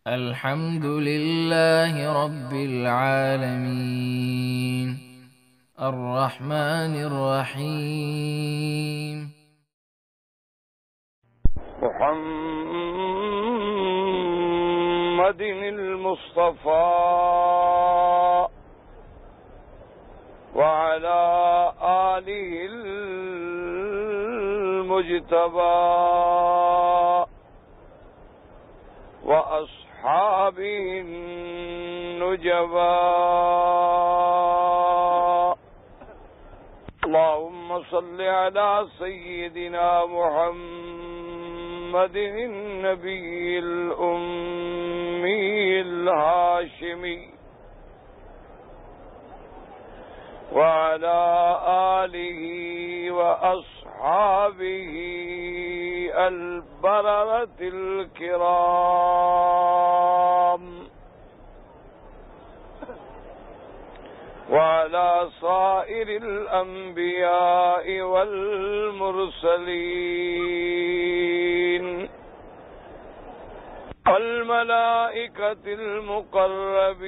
الحمد لله رب العالمين الرحمن الرحيم محمد المصطفى وعلى آله المجتبى وأصحابه النجبى اللهم صل على سيدنا محمد النبي الأمي الهاشمي وعلى آله وأصحابه البررة الكرام وعلى صائر الأنبياء والمرسلين والملائكة المقربين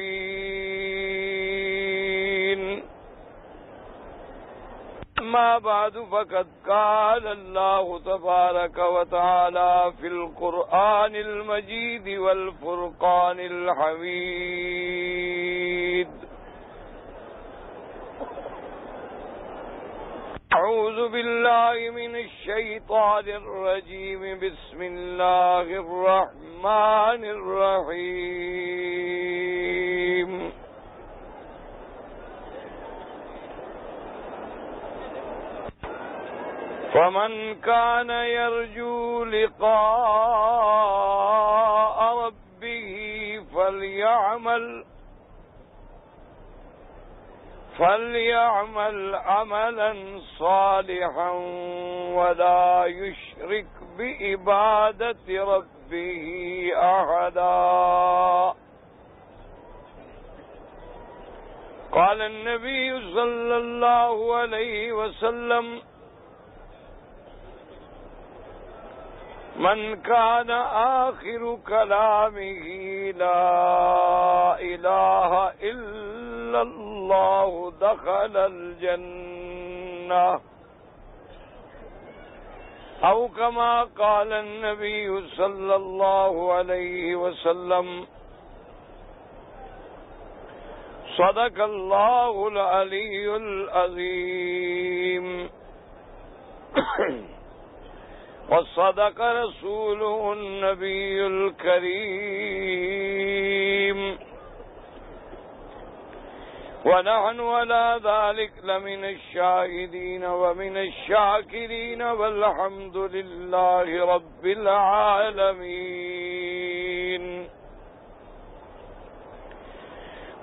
أما بعد فقد قال الله تبارك وتعالى في القرآن المجيد والفرقان الحميد أعوذ بالله من الشيطان الرجيم بسم الله الرحمن الرحيم فمن كان يرجو لقاء ربه فليعمل عملا صالحا ولا يشرك بعبادة ربه أحدا. قال النبي صلى الله عليه وسلم من كان آخر كلامه لا إله إلا الله دخل الجنة أو كما قال النبي صلى الله عليه وسلم. صدق الله العلي العظيم وصدق رسوله النبي الكريم ونحن على ذلك لمن الشاهدين ومن الشاكرين والحمد لله رب العالمين.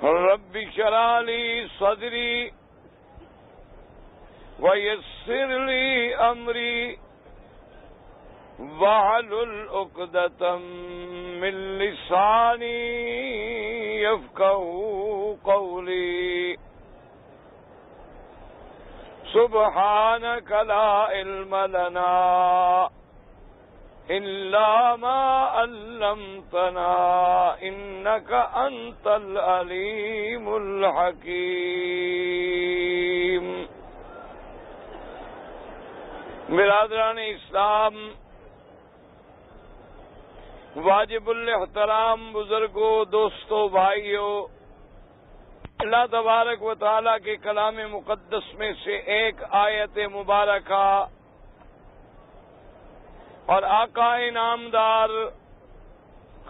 رب اشرح لي صدري ويسر لي أمري واحلل عقدة من لساني يفقهوا قولي. سبحانك لا علم لنا إلا ما علمتنا إنك أنت العليم الحكيم. برادران اسلام، واجب الاحترام بزرگوں، دوستوں، بھائیوں، اللہ تبارک و تعالیٰ کے کلام مقدس میں سے ایک آیت مبارکہ اور آقا انعامدار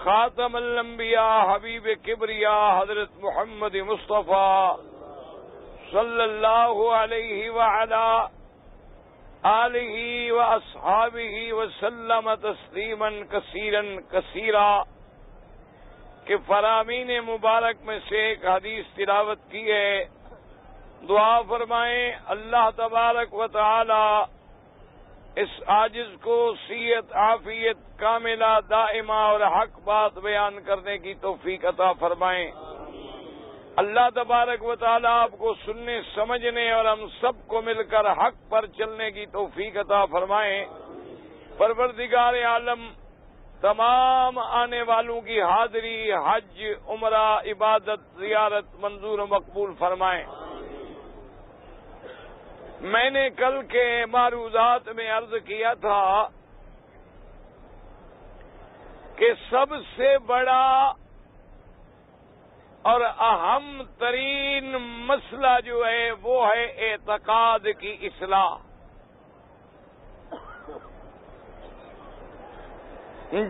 خاتم الانبیاء حبیب کبریا حضرت محمد مصطفیٰ صلی اللہ علیہ وعلا آلہ و اصحابہ وسلم تسلیما کثیرا کثیرا کہ فرامین مبارک میں سے ایک حدیث تلاوت کی ہے. دعا فرمائیں اللہ تبارک و تعالی اس عاجز کو صحت عافیت کاملہ دائمہ اور حق بات بیان کرنے کی توفیق عطا فرمائیں. اللہ تبارک و تعالیٰ آپ کو سننے سمجھنے اور ہم سب کو مل کر حق پر چلنے کی توفیق عطا فرمائیں. پروردگار عالم تمام آنے والوں کی حاضری، حج، عمرہ، عبادت، زیارت منظور و مقبول فرمائیں۔ میں نے کل کے معروضات میں عرض کیا تھا کہ سب سے بڑا اور اہم ترین مسئلہ جو ہے وہ ہے اعتقاد کی اصلاح۔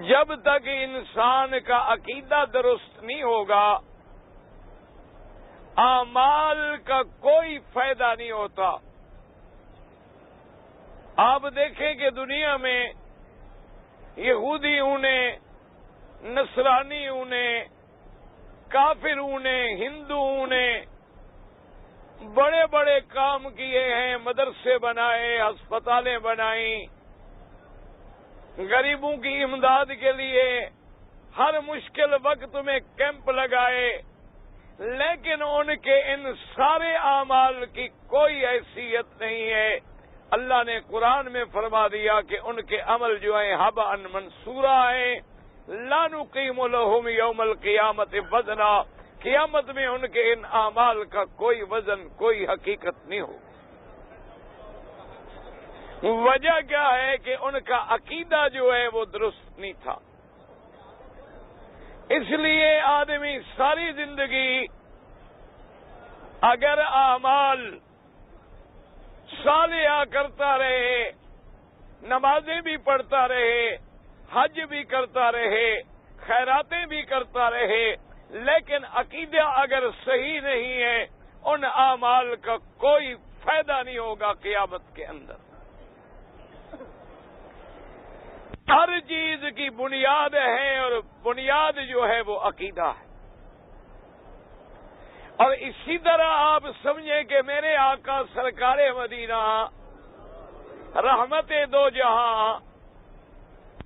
جب تک انسان کا عقیدہ درست نہیں ہوگا، اعمال کا کوئی فائدہ نہیں ہوتا۔ آپ دیکھیں کہ دنیا میں یہودیوں نے، نصرانیوں نے، کافروں نے، ہندوؤں نے بڑے بڑے کام کیے ہیں، مدرسے بنائے، ہسپتالیں بنائیں، غریبوں کی امداد کے لیے ہر مشکل وقت میں کیمپ لگائے، لیکن ان کے ان سارے اعمال کی کوئی حیثیت نہیں ہے۔ اللہ نے قرآن میں فرما دیا کہ ان کے عمل جو ہیں ہباء منصورا ہیں، لا نقیم لہم یوم القیامت وزنا، قیامت میں ان کے ان اعمال کا کوئی وزن، کوئی حقیقت نہیں ہو۔ وجہ کیا ہے کہ ان کا عقیدہ جو ہے وہ درست نہیں تھا۔ اس لیے آدمی ساری زندگی اگر اعمال صالحہ کرتا رہے، نمازیں بھی پڑھتا رہے، حج بھی کرتا رہے، خیراتیں بھی کرتا رہے، لیکن عقیدہ اگر صحیح نہیں ہے، ان اعمال کا کوئی فائدہ نہیں ہوگا قیامت کے اندر۔ ہر چیز کی بنیاد ہے، اور بنیاد جو ہے وہ عقیدہ ہے۔ اور اسی طرح آپ سمجھیں کہ میرے آقا سرکار مدینہ رحمت دو جہاں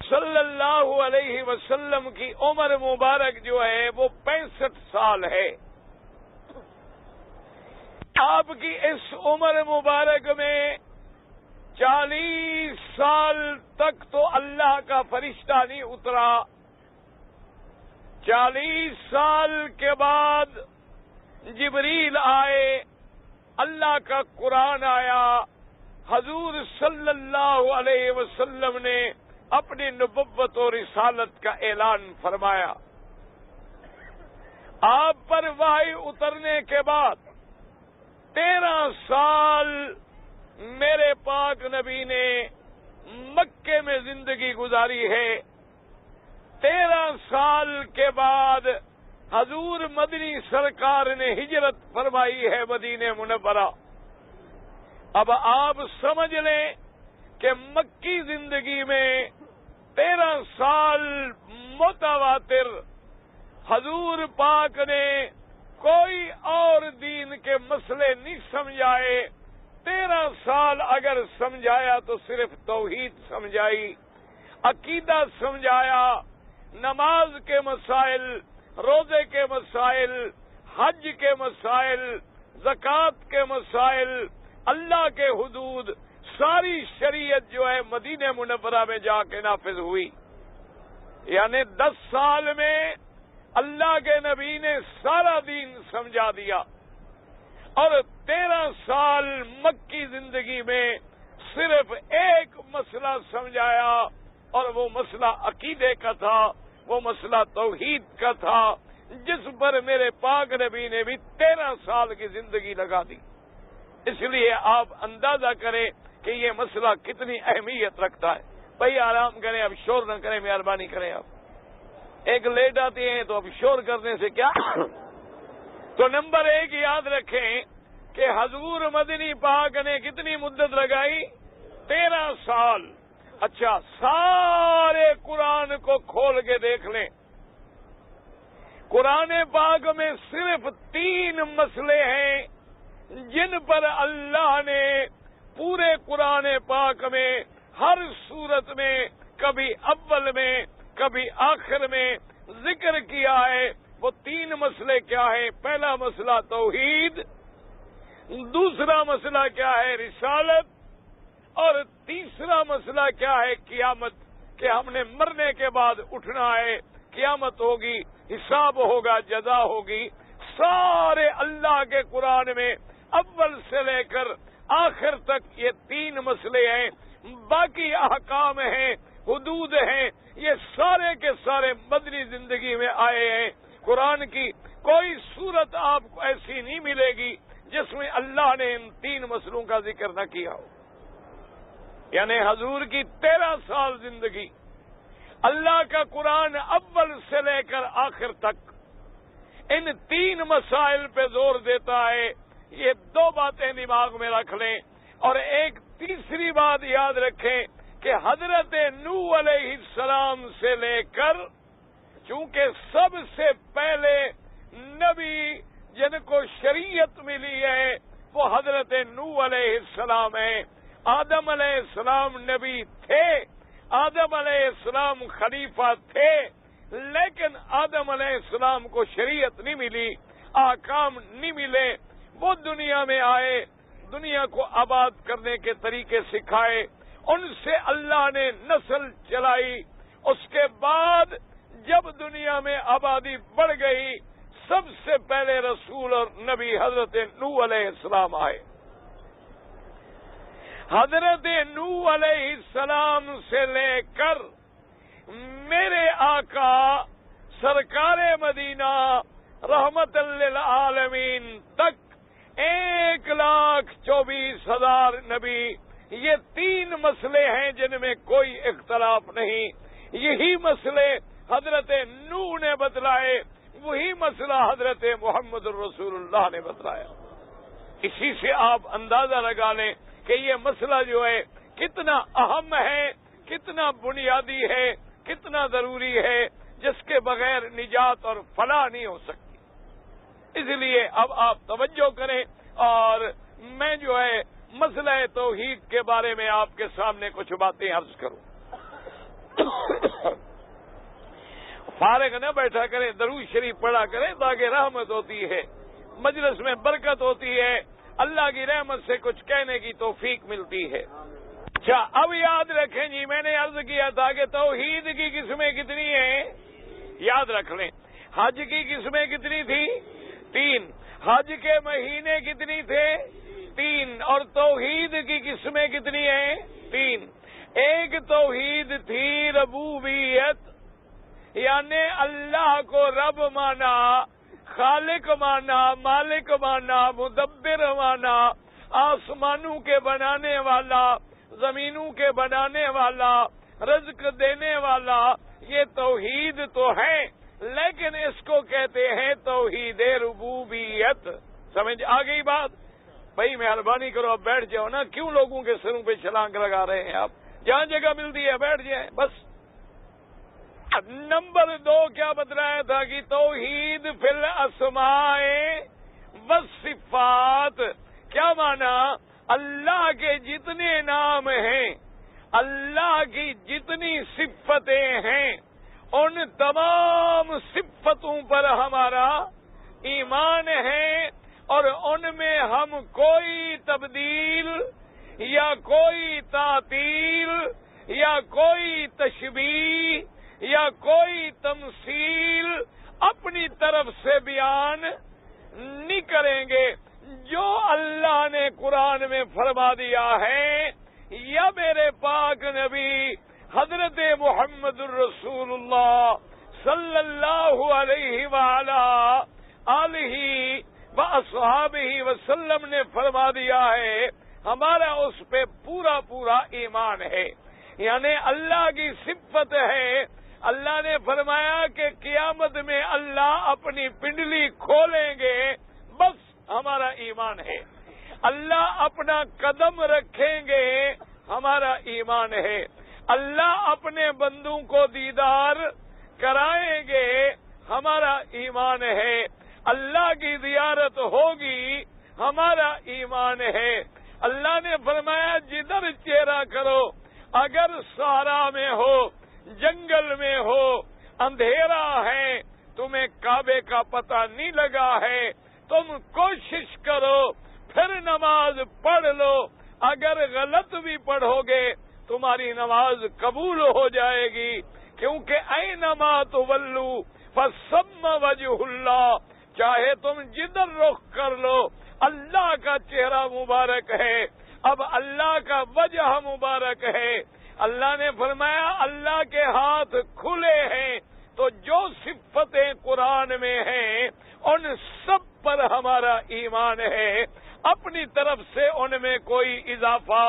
صلی اللہ علیہ وسلم کی عمر مبارک جو ہے وہ 65 سال ہے۔ آپ کی اس عمر مبارک میں 40 سال تک تو اللہ کا فرشتہ نہیں اترا۔ 40 سال کے بعد جبریل آئے، اللہ کا قرآن آیا، حضور صلی اللہ علیہ وسلم نے اپنی نبوت و رسالت کا اعلان فرمایا۔ آپ پر وحی اترنے کے بعد 13 سال میرے پاک نبی نے مکے میں زندگی گزاری ہے۔ 13 سال کے بعد حضور مدنی سرکار نے ہجرت فرمائی ہے مدینہ منورہ۔ اب آپ سمجھ لیں کہ مکی زندگی میں 13 سال متواتر حضور پاک نے کوئی اور دین کے مسئلے نہیں سمجھائے۔ 13 سال اگر سمجھایا تو صرف توحید سمجھائی، عقیدہ سمجھایا، نماز کے مسائل، روزے کے مسائل، حج کے مسائل، زکوٰۃ کے مسائل، اللہ کے حدود، ساری شریعت جو ہے مدینہ منورہ میں جا کے نافذ ہوئی۔ یعنی 10 سال میں اللہ کے نبی نے سارا دین سمجھا دیا، اور 13 سال مکی زندگی میں صرف ایک مسئلہ سمجھایا، اور وہ مسئلہ عقیدے کا تھا، وہ مسئلہ توحید کا تھا، جس پر میرے پاک نبی نے بھی 13 سال کی زندگی لگا دی۔ اس لیے آپ اندازہ کریں کہ یہ مسئلہ کتنی اہمیت رکھتا ہے۔ بھائی آرام کریں، اب شور نہ کریں، مہربانی کریں۔ آپ ایک لیٹ آتے ہیں تو اب شور کرنے سے کیا؟ تو نمبر 1 یاد رکھیں کہ حضور مدنی پاک نے کتنی مدت لگائی؟ 13 سال۔ اچھا، سارے قرآن کو کھول کے دیکھ لیں، قرآن پاک میں صرف 3 مسئلے ہیں جن پر اللہ نے پورے قرآن پاک میں ہر صورت میں کبھی اول میں کبھی آخر میں ذکر کیا ہے۔ وہ 3 مسئلے کیا ہیں؟ پہلا مسئلہ توحید، دوسرا مسئلہ کیا ہے؟ رسالت، اور تیسرا مسئلہ کیا ہے؟ قیامت، کہ ہم نے مرنے کے بعد اٹھنا ہے، قیامت ہوگی، حساب ہوگا، جزا ہوگی. سارے اللہ کے قرآن میں اول سے لے کر آخر تک یہ 3 مسئلے ہیں. باقی احکام ہیں، حدود ہیں، یہ سارے کے سارے مدنی زندگی میں آئے ہیں. قرآن کی کوئی صورت آپ کو ایسی نہیں ملے گی جس میں اللہ نے ان 3 مسئلوں کا ذکر نہ کیا ہو. یعنی حضور کی 13 سال زندگی اللہ کا قرآن اول سے لے کر آخر تک ان 3 مسائل پہ زور دیتا ہے. یہ 2 باتیں دماغ میں رکھ لیں، اور ایک تیسری بات یاد رکھیں کہ حضرت نوح علیہ السلام سے لے کر، چونکہ سب سے پہلے نبی جن کو شریعت ملی ہے وہ حضرت نوح علیہ السلام ہیں. آدم علیہ السلام نبی تھے، آدم علیہ السلام خلیفہ تھے، لیکن آدم علیہ السلام کو شریعت نہیں ملی، احکام نہیں ملے. وہ دنیا میں آئے، دنیا کو آباد کرنے کے طریقے سکھائے، ان سے اللہ نے نسل چلائی. اس کے بعد جب دنیا میں آبادی بڑھ گئی، سب سے پہلے رسول اور نبی حضرت نوح علیہ السلام آئے. حضرت نوح علیہ السلام سے لے کر میرے آقا سرکار مدینہ رحمت للعالمین تک 1,24,000 نبی، یہ 3 مسئلے ہیں جن میں کوئی اختلاف نہیں. یہی مسئلے حضرت نوح نے بتلائے، وہی مسئلہ حضرت محمد الرسول اللہ نے بتلایا. اسی سے آپ اندازہ لگا لیں کہ یہ مسئلہ جو ہے کتنا اہم ہے، کتنا بنیادی ہے، کتنا ضروری ہے، جس کے بغیر نجات اور فلاح نہیں ہو سکتی. اس لیے اب آپ توجہ کریں اور میں جو ہے مسئلہ توحید کے بارے میں آپ کے سامنے کچھ باتیں عرض کروں. فارغ نہ بیٹھا کریں، درود شریف پڑھا کریں تاکہ رحمت ہوتی ہے، مجلس میں برکت ہوتی ہے، اللہ کی رحمت سے کچھ کہنے کی توفیق ملتی ہے. اچھا، اب یاد رکھیں جی، میں نے عرض کیا تھا کہ توحید کی قسمیں کتنی ہیں، یاد رکھ لیں. حج کی قسمیں کتنی تھی؟ 3. حج کے مہینے کتنی تھے؟ 3. اور توحید کی قسمیں کتنی ہیں؟ 3. ایک توحید تھی ربوبیت، یعنی اللہ کو رب مانا، خالق مانا، مالک مانا، مدبر مانا، آسمانوں کے بنانے والا، زمینوں کے بنانے والا، رزق دینے والا. یہ توحید تو ہے، لیکن اس کو کہتے ہیں توحید ربوبیت. سمجھ آ گئی بات؟ بھائی مہربانی کرو، اب بیٹھ جاؤ نا، کیوں لوگوں کے سروں پہ چھلانگ لگا رہے ہیں آپ؟ جہاں جگہ ملتی ہے بیٹھ جائیں بس. نمبر 2 کیا بتلایا تھا کہ توحید فی الاسماء والصفات. کیا مانا؟ اللہ کے جتنے نام ہیں، اللہ کی جتنی صفتیں ہیں، ان تمام صفتوں پر ہمارا ایمان ہے، اور ان میں ہم کوئی تبدیل یا کوئی تعطیل یا کوئی تشبیہ یا کوئی تمثیل اپنی طرف سے بیان نہیں کریں گے. جو اللہ نے قرآن میں فرما دیا ہے یا میرے پاک نبی حضرت محمد الرسول اللہ صلی اللہ علیہ وآلہ آلہ واصحابہ وسلم نے فرما دیا ہے، ہمارا اس پہ پورا پورا ایمان ہے. یعنی اللہ کی صفت ہے. اللہ نے فرمایا کہ قیامت میں اللہ اپنی پنڈلی کھولیں گے، بس ہمارا ایمان ہے. اللہ اپنا قدم رکھیں گے، ہمارا ایمان ہے. اللہ اپنے بندوں کو دیدار کرائیں گے، ہمارا ایمان ہے. اللہ کی زیارت ہوگی، ہمارا ایمان ہے. اللہ نے فرمایا جدھر چہرہ کرو، اگر صحرا میں ہو، جنگل میں ہو، اندھیرا ہے، تمہیں کعبے کا پتہ نہیں لگا ہے، تم کوشش کرو، پھر نماز پڑھ لو. اگر غلط بھی پڑھو گے تمہاری نماز قبول ہو جائے گی، کیونکہ اینما تولو فثم وجہ اللہ، چاہے تم جدھر رخ کر لو اللہ کا چہرہ مبارک ہے، اب اللہ کا وجہ مبارک ہے۔ اللہ نے فرمایا اللہ کے ہاتھ کھلے ہیں، تو جو صفتیں قرآن میں ہیں ان سب پر ہمارا ایمان ہے، اپنی طرف سے ان میں کوئی اضافہ،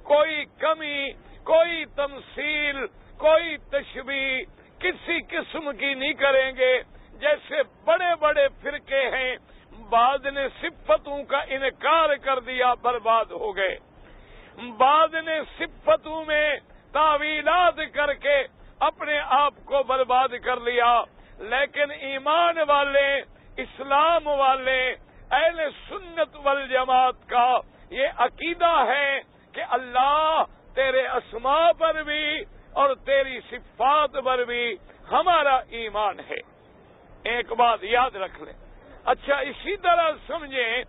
کوئی کمی، کوئی تمثیل، کوئی تشبیہ کسی قسم کی نہیں کریں گے۔ جیسے بڑے بڑے فرقے ہیں، بعض نے صفتوں کا انکار کر دیا، برباد ہو گئے، بعض نے صفتوں میں تعویلات کر کے اپنے آپ کو برباد کر لیا، لیکن ایمان والے، اسلام والے، اہل سنت والجماعت کا یہ عقیدہ ہے کہ اللہ تیرے اسماء پر بھی اور تیری صفات پر بھی ہمارا ایمان ہے۔ ایک بات یاد رکھ لیں۔ اچھا، اسی طرح سمجھیں،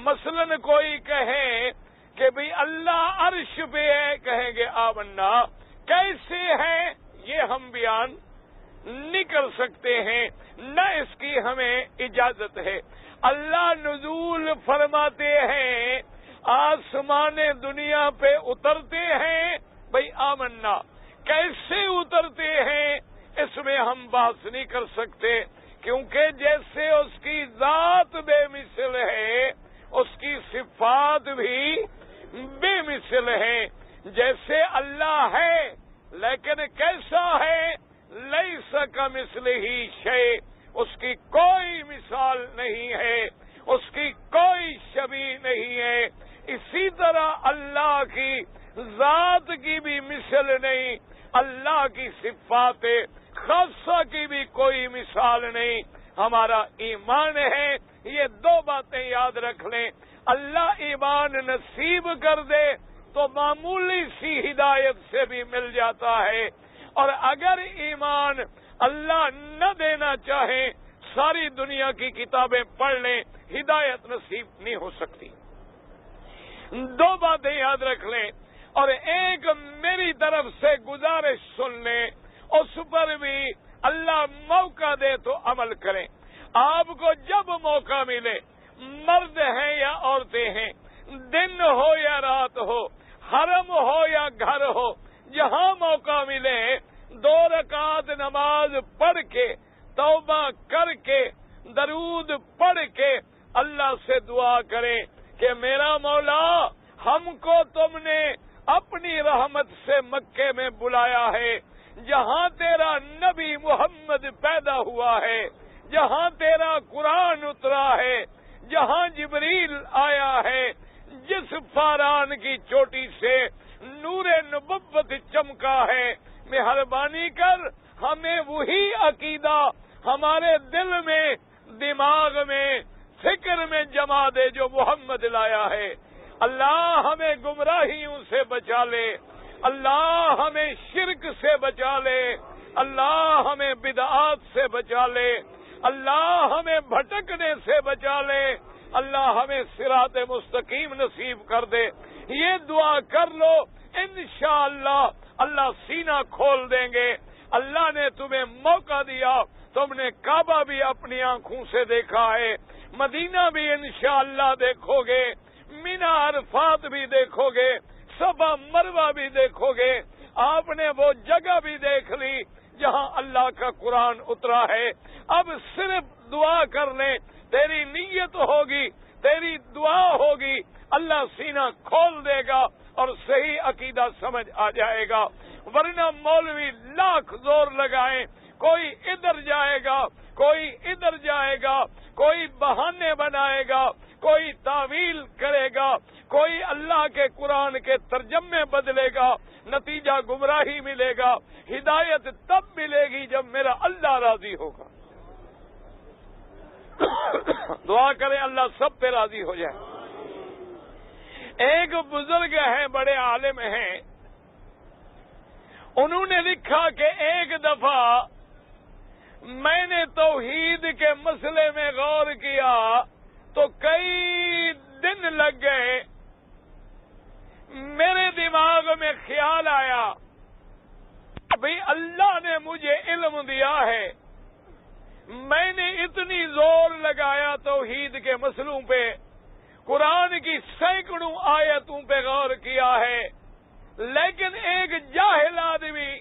مثلاً کوئی کہے کہ بھئی اللہ عرش پہ ہے، کہیں گے آمنا، کیسے ہے یہ ہم بیان نہیں کر سکتے ہیں، نہ اس کی ہمیں اجازت ہے۔ اللہ نزول فرماتے ہیں، آسمان دنیا پہ اترتے ہیں، بھئی آمنا، کیسے اترتے ہیں اس میں ہم بات نہیں کر سکتے، کیونکہ جیسے اس کی ذات بے مثل ہے اس کی صفات بھی بے مثل ہیں۔ جیسے اللہ ہے لیکن کیسا ہے، لیس کمثلہ شیء، اس کی کوئی مثال نہیں ہے، اس کی کوئی شبیہ نہیں ہے۔ اسی طرح اللہ کی ذات کی بھی مثل نہیں، اللہ کی صفات خاصہ کی بھی کوئی مثال نہیں۔ ہمارا ایمان ہے، یہ دو باتیں یاد رکھ لیں۔ اللہ ایمان نصیب کر دے تو معمولی سی ہدایت سے بھی مل جاتا ہے، اور اگر ایمان اللہ نہ دینا چاہے، ساری دنیا کی کتابیں پڑھ لیں، ہدایت نصیب نہیں ہو سکتی۔ دو باتیں یاد رکھ لیں، اور ایک میری طرف سے گزارش سن لیں، اس پر بھی اللہ موقع دے تو عمل کریں۔ آپ کو جب موقع ملے، مرد ہیں یا عورتیں ہیں، دن ہو یا رات ہو، حرم ہو یا گھر ہو، جہاں موقع ملے 2 رکعت نماز پڑھ کے، توبہ کر کے، درود پڑھ کے اللہ سے دعا کریں کہ میرا مولا، ہم کو تم نے اپنی رحمت سے مکے میں بلایا ہے، جہاں تیرا نبی محمد پیدا ہوا ہے، جہاں تیرا قرآن اترا ہے، جہاں جبریل آیا ہے، جس فاران کی چوٹی سے نور نبوت چمکا ہے، مہربانی کر ہمیں وہی عقیدہ ہمارے دل میں، دماغ میں، فکر میں جما دے جو محمد لایا ہے۔ اللہ ہمیں گمراہیوں سے بچا لے، اللہ ہمیں شرک سے بچا لے، اللہ ہمیں بدعات سے بچا لے، اللہ ہمیں بھٹکنے سے بچا لے، اللہ ہمیں صراط مستقیم نصیب کر دے۔ یہ دعا کر لو، انشاءاللہ اللہ سینہ کھول دیں گے۔ اللہ نے تمہیں موقع دیا، تم نے کعبہ بھی اپنی آنکھوں سے دیکھا ہے، مدینہ بھی انشاءاللہ دیکھو گے، مینا عرفات بھی دیکھو گے، صفا مروہ بھی دیکھو گے، آپ نے وہ جگہ بھی دیکھ لی جہاں اللہ کا قرآن اترا ہے۔ اب صرف دعا کر لیں، تیری نیت ہوگی، تیری دعا ہوگی، اللہ سینہ کھول دے گا اور صحیح عقیدہ سمجھ آ جائے گا۔ ورنہ مولوی لاکھ زور لگائیں، کوئی ادھر جائے گا، کوئی ادھر جائے گا، کوئی بہانے بنائے گا، کوئی تعویل کرے گا، کوئی اللہ کے قرآن کے ترجمے بدلے گا، نتیجہ گمراہی ملے گا۔ ہدایت تب ملے گی جب میرا اللہ راضی ہوگا۔ دعا کریں اللہ سب پہ راضی ہو جائے۔ ایک بزرگ ہیں، بڑے عالم ہیں، انہوں نے لکھا کہ ایک دفعہ میں نے توحید کے مسئلے میں غور کیا تو کئی دن لگ گئے، میرے دماغ میں خیال آیا بھئی اللہ نے مجھے علم دیا ہے، میں نے اتنی زور لگایا توحید کے مسئلوں پہ، قرآن کی سینکڑوں آیتوں پہ غور کیا ہے، لیکن ایک جاہل آدمی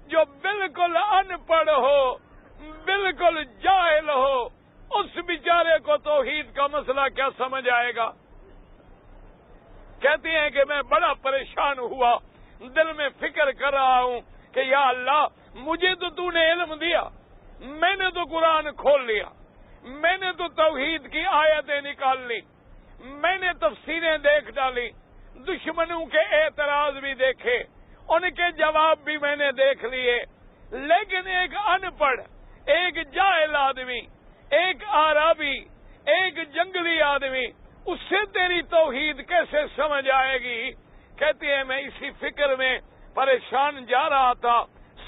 جو بالکل ان پڑھ ہو، بالکل جاہل ہو، اس بیچارے کو توحید کا مسئلہ کیا سمجھ آئے گا؟ کہتے ہیں کہ میں بڑا پریشان ہوا، دل میں فکر کر رہا ہوں کہ یا اللہ مجھے تو نے علم دیا، میں نے تو قرآن کھول لیا، میں نے تو توحید کی آیتیں نکال لی، میں نے تفسیریں دیکھ ڈالی، دشمنوں کے اعتراض بھی دیکھے، ان کے جواب بھی میں نے دیکھ لیے، لیکن ایک ان پڑھ، ایک جاہل آدمی، ایک عربی، ایک جنگلی آدمی، اس سے تیری توحید کیسے سمجھ آئے گی؟ کہتی ہے میں اسی فکر میں پریشان جا رہا تھا،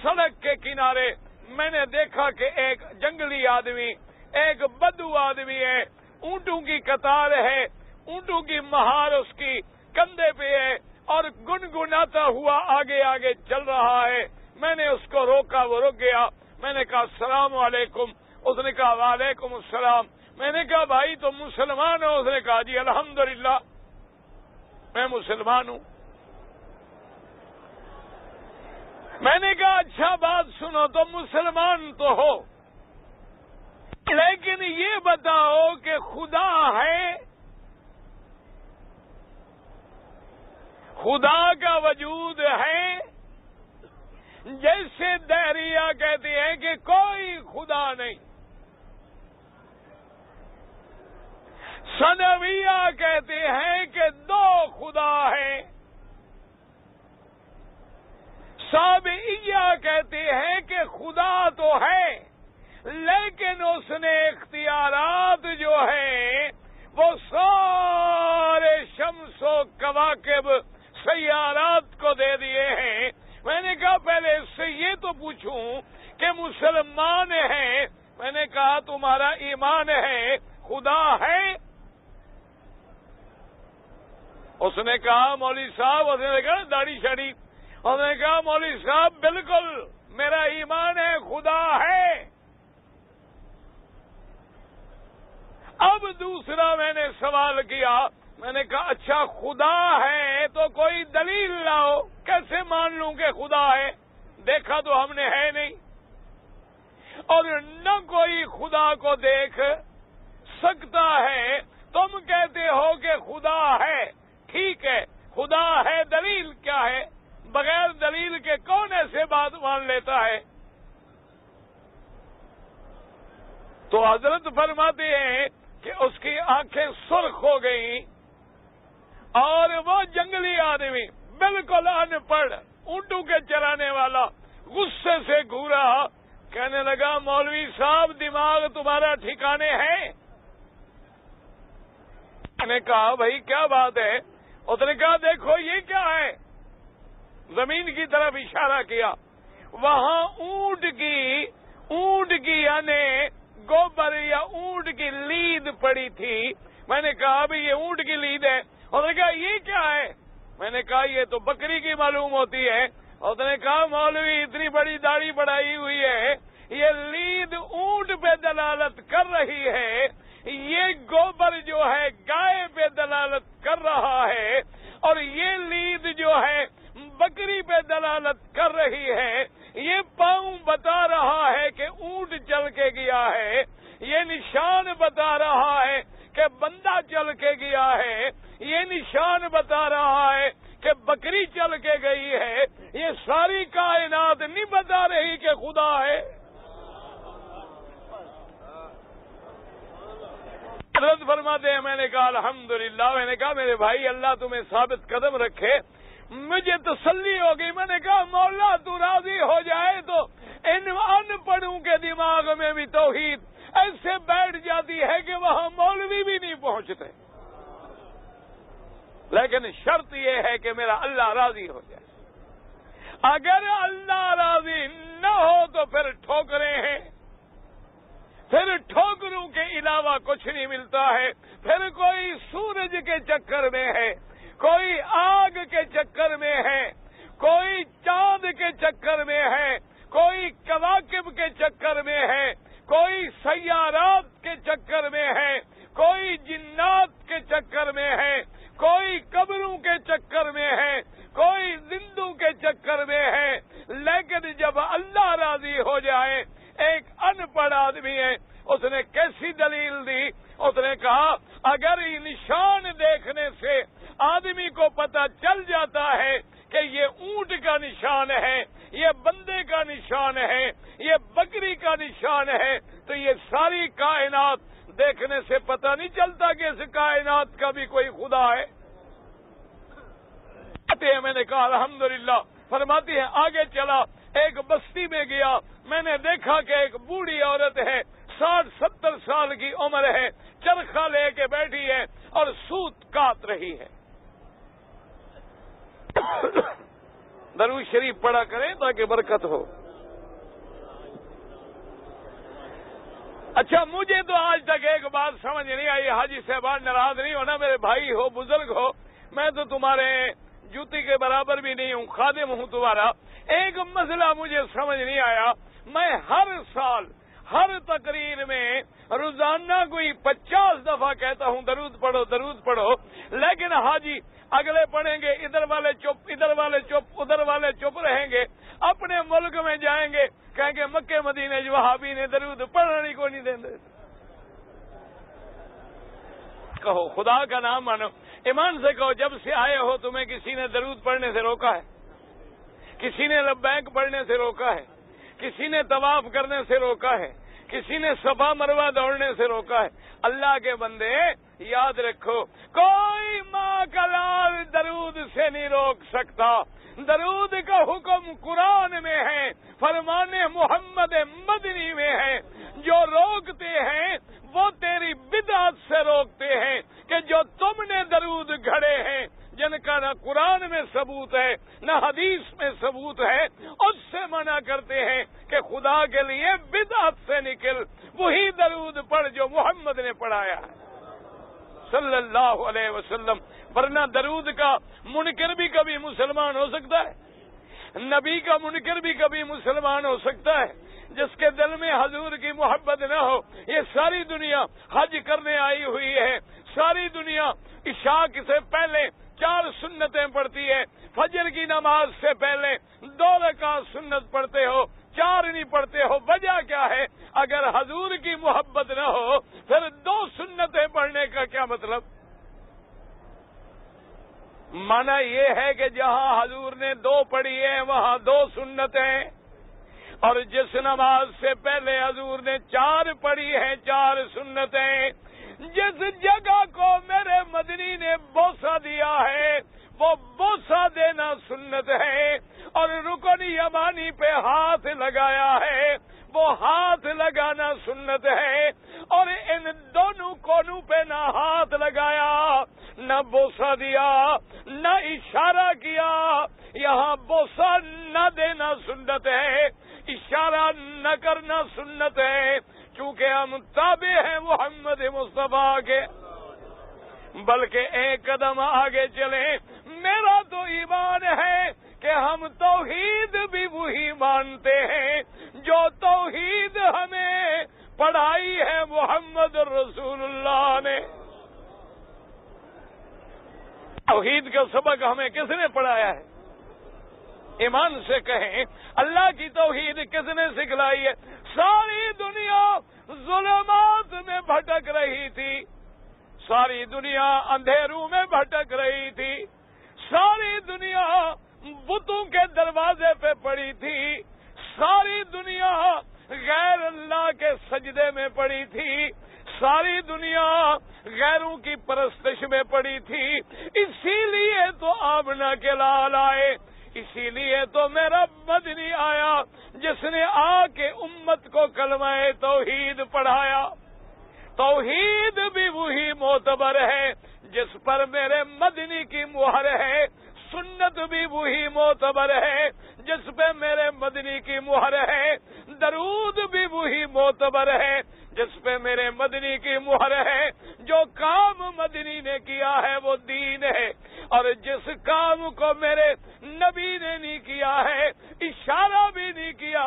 سڑک کے کنارے میں نے دیکھا کہ ایک جنگلی آدمی، ایک بدو آدمی ہے، اونٹوں کی قطار ہے، اونٹوں کی مہار اس کی کندھے پہ ہے اور گنگناتا ہوا آگے آگے چل رہا ہے۔ میں نے اس کو روکا، وہ رک گیا، میں نے کہا السلام علیکم، اس نے کہا وعلیکم السلام، میں نے کہا بھائی تم مسلمان ہو؟ اس نے کہا جی الحمدللہ میں مسلمان ہوں۔ میں نے کہا اچھا بات سنو، تم مسلمان تو ہو، لیکن یہ بتاؤ کہ خدا ہے؟ خدا کا وجود ہے؟ جیسے دہریہ کہتے ہیں کہ کوئی خدا نہیں، ثنویہ کہتے ہیں کہ دو خدا ہیں، سابعیہ کہتے ہیں کہ خدا تو ہے لیکن اس نے اختیارات جو ہیں وہ سارے شمس و کواکب سیارات کو دے دیے ہیں۔ میں نے کہا پہلے اس سے یہ تو پوچھوں کہ مسلمان ہیں، میں نے کہا تمہارا ایمان ہے خدا ہے؟ اس نے کہا مولوی صاحب، اس نے کہا داڑھی شاڑھی، اس نے کہا مولوی صاحب بالکل میرا ایمان ہے خدا ہے۔ اب دوسرا میں نے سوال کیا، میں نے کہا اچھا خدا ہے تو کوئی دلیل لاؤ، کیسے مان لوں کہ خدا ہے؟ دیکھا تو ہم نے ہے نہیں، اور نہ کوئی خدا کو دیکھ سکتا ہے، تم کہتے ہو کہ خدا ہے، ٹھیک ہے خدا ہے، دلیل کیا ہے؟ بغیر دلیل کے کون ایسے بات مان لیتا ہے؟ تو حضرت فرماتے ہیں کہ اس کی آنکھیں سرخ ہو گئیں اور وہ جنگلی آدمی بالکل ان پڑھ اونٹوں کے چرانے والا غصے سے گھورا، کہنے لگا مولوی صاحب دماغ تمہارا ٹھکانے ہے؟ میں نے کہا بھائی کیا بات ہے؟ اس نے کہا دیکھو یہ کیا ہے، زمین کی طرف اشارہ کیا، وہاں اونٹ کی یعنی گوبر یا اونٹ کی لید پڑی تھی۔ میں نے کہا ابھی یہ اونٹ کی لید ہے، اس نے کہا یہ کیا ہے؟ میں نے کہا یہ تو بکری کی معلوم ہوتی ہے۔ اس نے کہا مولوی اتنی بڑی داڑھی بڑھائی ہوئی ہے، یہ لید اونٹ پہ دلالت کر رہی ہے، یہ گوبر جو ہے گائے پہ دلالت کر رہا ہے، اور یہ لید جو ہے بکری پہ دلالت کر رہی ہے، یہ پاؤں بتا رہا ہے کہ اونٹ چل کے گیا ہے، یہ نشان بتا رہا ہے کہ بندہ چل کے گیا ہے، یہ نشان بتا رہا ہے کہ بکری چل کے گئی ہے، یہ ساری کائنات نہیں بتا رہی کہ خدا ہے۔ حضرت فرماتے ہیں میں نے کہا الحمدللہ، میں نے کہا میرے بھائی اللہ تمہیں ثابت قدم رکھے، مجھے تسلی ہو گئی۔ میں نے کہا مولا تو راضی ہو جائے تو ان پڑھوں کے دماغ میں بھی توحید ایسے بیٹھ جاتی ہے کہ وہاں مولوی بھی نہیں پہنچتے، لیکن شرط یہ ہے کہ میرا اللہ راضی ہو جائے۔ اگر اللہ راضی نہ ہو تو پھر ٹھوکریں ہیں، پھر ٹھوکروں کے علاوہ کچھ نہیں ملتا ہے، پھر کوئی سورج کے چکر میں ہے، کوئی آگ کے چکر میں ہے، کوئی چاند کے چکر میں ہے، کوئی کواکب کے چکر میں ہے، کوئی سیارات کے چکر میں ہے، کوئی جنات کے چکر میں ہے، کوئی قبروں کے چکر میں ہے، کوئی زندوں کے چکر میں ہے، لیکن جب اللہ راضی ہو جائے، ایک ان پڑھ آدمی ہے، اس نے کیسی دلیل دی؟ اس نے کہا اگر یہ نشان دیکھنے سے آدمی کو پتہ چل جاتا ہے کہ یہ اونٹ کا نشان ہے، یہ بندے کا نشان ہے، یہ بکری کا نشان ہے، تو یہ ساری کائنات دیکھنے سے پتہ نہیں چلتا کہ اس کائنات کا بھی کوئی خدا ہے؟ میں نے کہا الحمدللہ۔ فرماتی ہے آگے چلا، ایک بستی میں گیا، میں نے دیکھا کہ ایک بوڑھی عورت ہے، 60-70 سال کی عمر ہے، چرخہ لے کے بیٹھی ہے اور سوت کاٹ رہی ہے۔ درود شریف پڑھا کریں تاکہ برکت ہو۔ اچھا مجھے تو آج تک ایک بات سمجھ نہیں آئی، حاجی صاحبان ناراض نہیں ہونا، میرے بھائی ہو، بزرگ ہو، میں تو تمہارے جوتی کے برابر بھی نہیں ہوں، خادم ہوں تمہارا۔ ایک مسئلہ مجھے سمجھ نہیں آیا، میں ہر سال ہر تقریر میں روزانہ کوئی 50 دفعہ کہتا ہوں درود پڑھو درود پڑھو، لیکن حاجی اگلے پڑھیں گے، ادھر والے چپ، ادھر والے چپ، ادھر والے چپ رہیں گے، اپنے ملک میں جائیں گے کہیں گے مکے مدینے وہابی نے درود پڑھنے کو نہیں دیں دے۔ کہو خدا کا نام مانو، ایمان سے کہو جب سے آئے ہو تمہیں کسی نے درود پڑھنے سے روکا ہے؟ کسی نے لبیک پڑھنے سے روکا ہے؟ کسی نے طواف کرنے سے روکا ہے؟ کسی نے صفا مروہ دوڑنے سے روکا ہے؟ اللہ کے بندے یاد رکھو، کوئی ماں کا لال درود سے نہیں روک سکتا۔ درود کا حکم قرآن میں ہے، فرمان محمد مدنی میں ہے۔ جو روکتے ہیں وہ تیری بدعت سے روکتے ہیں کہ جو تم نے درود گھڑے ہیں، جن کا نہ قرآن میں ثبوت ہے نہ حدیث میں ثبوت ہے، اس سے منع کرتے ہیں کہ خدا کے لیے بدعت سے نکل، وہی درود پڑھ جو محمد نے پڑھایا ہے صلی اللہ علیہ وسلم۔ ورنہ درود کا منکر بھی کبھی مسلمان ہو سکتا ہے، نبی کا منکر بھی کبھی مسلمان ہو سکتا ہے۔ جس کے دل میں حضور کی محبت نہ ہو، یہ ساری دنیا حج کرنے آئی ہوئی ہے، ساری دنیا عشاء سے پہلے 4 سنتیں پڑھتی ہے، فجر کی نماز سے پہلے 2 رکعت سنت پڑھتے ہو، 4 نہیں پڑھتے ہو، وجہ کیا ہے؟ اگر حضور کی محبت نہ ہو پھر 2 سنتیں پڑھنے کا کیا مطلب؟ معنی یہ ہے کہ جہاں حضور نے 2 پڑھی ہے وہاں 2 سنتیں، اور جس نماز سے پہلے حضور نے 4 پڑھی ہیں 4 سنتیں۔ جس جگہ کو میرے مدنی نے بوسہ دیا ہے وہ بوسہ دینا سنت ہے، اور رکن یمانی پہ ہاتھ لگایا ہے وہ ہاتھ لگانا سنت ہے، اور ان دونوں کونوں پہ نہ ہاتھ لگایا، نہ بوسہ دیا، نہ اشارہ کیا، یہاں بوسہ نہ دینا سنت ہے، اشارہ نہ کرنا سنت ہے، چونکہ ہم تابع ہیں محمد مصطفیٰ کے۔ بلکہ ایک قدم آگے چلیں، میرا تو ایمان ہے کہ ہم توحید بھی وہی مانتے ہیں جو توحید ہمیں پڑھائی ہے محمد رسول اللہ نے۔ توحید کا سبق ہمیں کس نے پڑھایا ہے؟ ایمان سے کہیں اللہ کی توحید کس نے سکھلائی ہے؟ ساری دنیا ظلمات میں بھٹک رہی تھی، ساری دنیا اندھیروں میں بھٹک رہی تھی، ساری دنیا بتوں کے دروازے پہ پڑی تھی، ساری دنیا غیر اللہ کے سجدے میں پڑی تھی، ساری دنیا غیروں کی پرستش میں پڑی تھی۔ اسی لیے تو آمنہ کے لال آئے، اسی لیے تو میرا مدنی آیا جس نے آ کے امت کو کلمہ توحید پڑھایا۔ توحید بھی وہی معتبر ہے جس پر میرے مدنی کی مہر ہے، سنت بھی وہی معتبر ہے جس پہ میرے مدنی کی مہر ہے، درود بھی وہی معتبر ہے جس پہ میرے مدنی کی مہر ہے۔ جو کام مدنی نے کیا ہے وہ دین ہے۔ اور جس کام کو میرے نبی نے نہیں کیا ہے، اشارہ بھی نہیں کیا،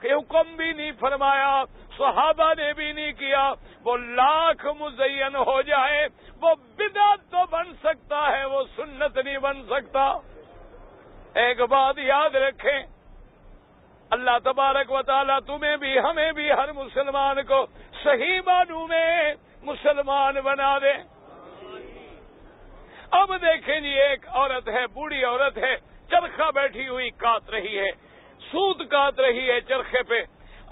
حکم بھی نہیں فرمایا، صحابہ نے بھی نہیں کیا، وہ لاکھ مزین ہو جائے، وہ بدعت تو بن سکتا ہے، وہ سنت نہیں بن سکتا۔ ایک بات یاد رکھیں، اللہ تبارک و تعالیٰ تمہیں بھی ہمیں بھی ہر مسلمان کو صحیح معنوں میں مسلمان بنا دے۔ اب دیکھیں جی، ایک عورت ہے، بوڑھی عورت ہے، چرخہ بیٹھی ہوئی کاٹ رہی ہے، سوت کاٹ رہی ہے چرخے پہ،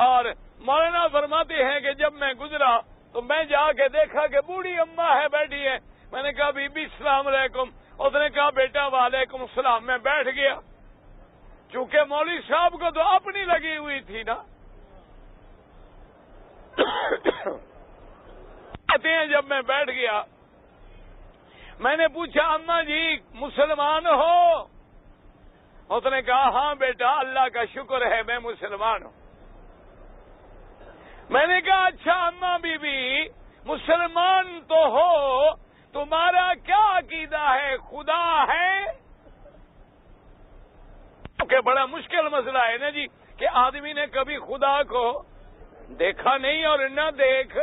اور مولانا فرماتے ہیں کہ جب میں گزرا تو میں جا کے دیکھا کہ بوڑھی اماں ہے بیٹھی ہے۔ میں نے کہا بی بی السلام علیکم، اس نے کہا بیٹا وعلیکم السلام۔ میں بیٹھ گیا، چونکہ مولوی صاحب کو تو اپنی لگی ہوئی تھی نا۔ کہتے ہیں جب میں بیٹھ گیا، میں نے پوچھا اماں جی مسلمان ہو؟ اس نے کہا ہاں بیٹا اللہ کا شکر ہے میں مسلمان ہوں۔ میں نے کہا اچھا اماں بی بی مسلمان تو ہو، تمہارا کیا عقیدہ ہے، خدا ہے؟ کہ بڑا مشکل مسئلہ ہے نا جی کہ آدمی نے کبھی خدا کو دیکھا نہیں اور نہ دیکھ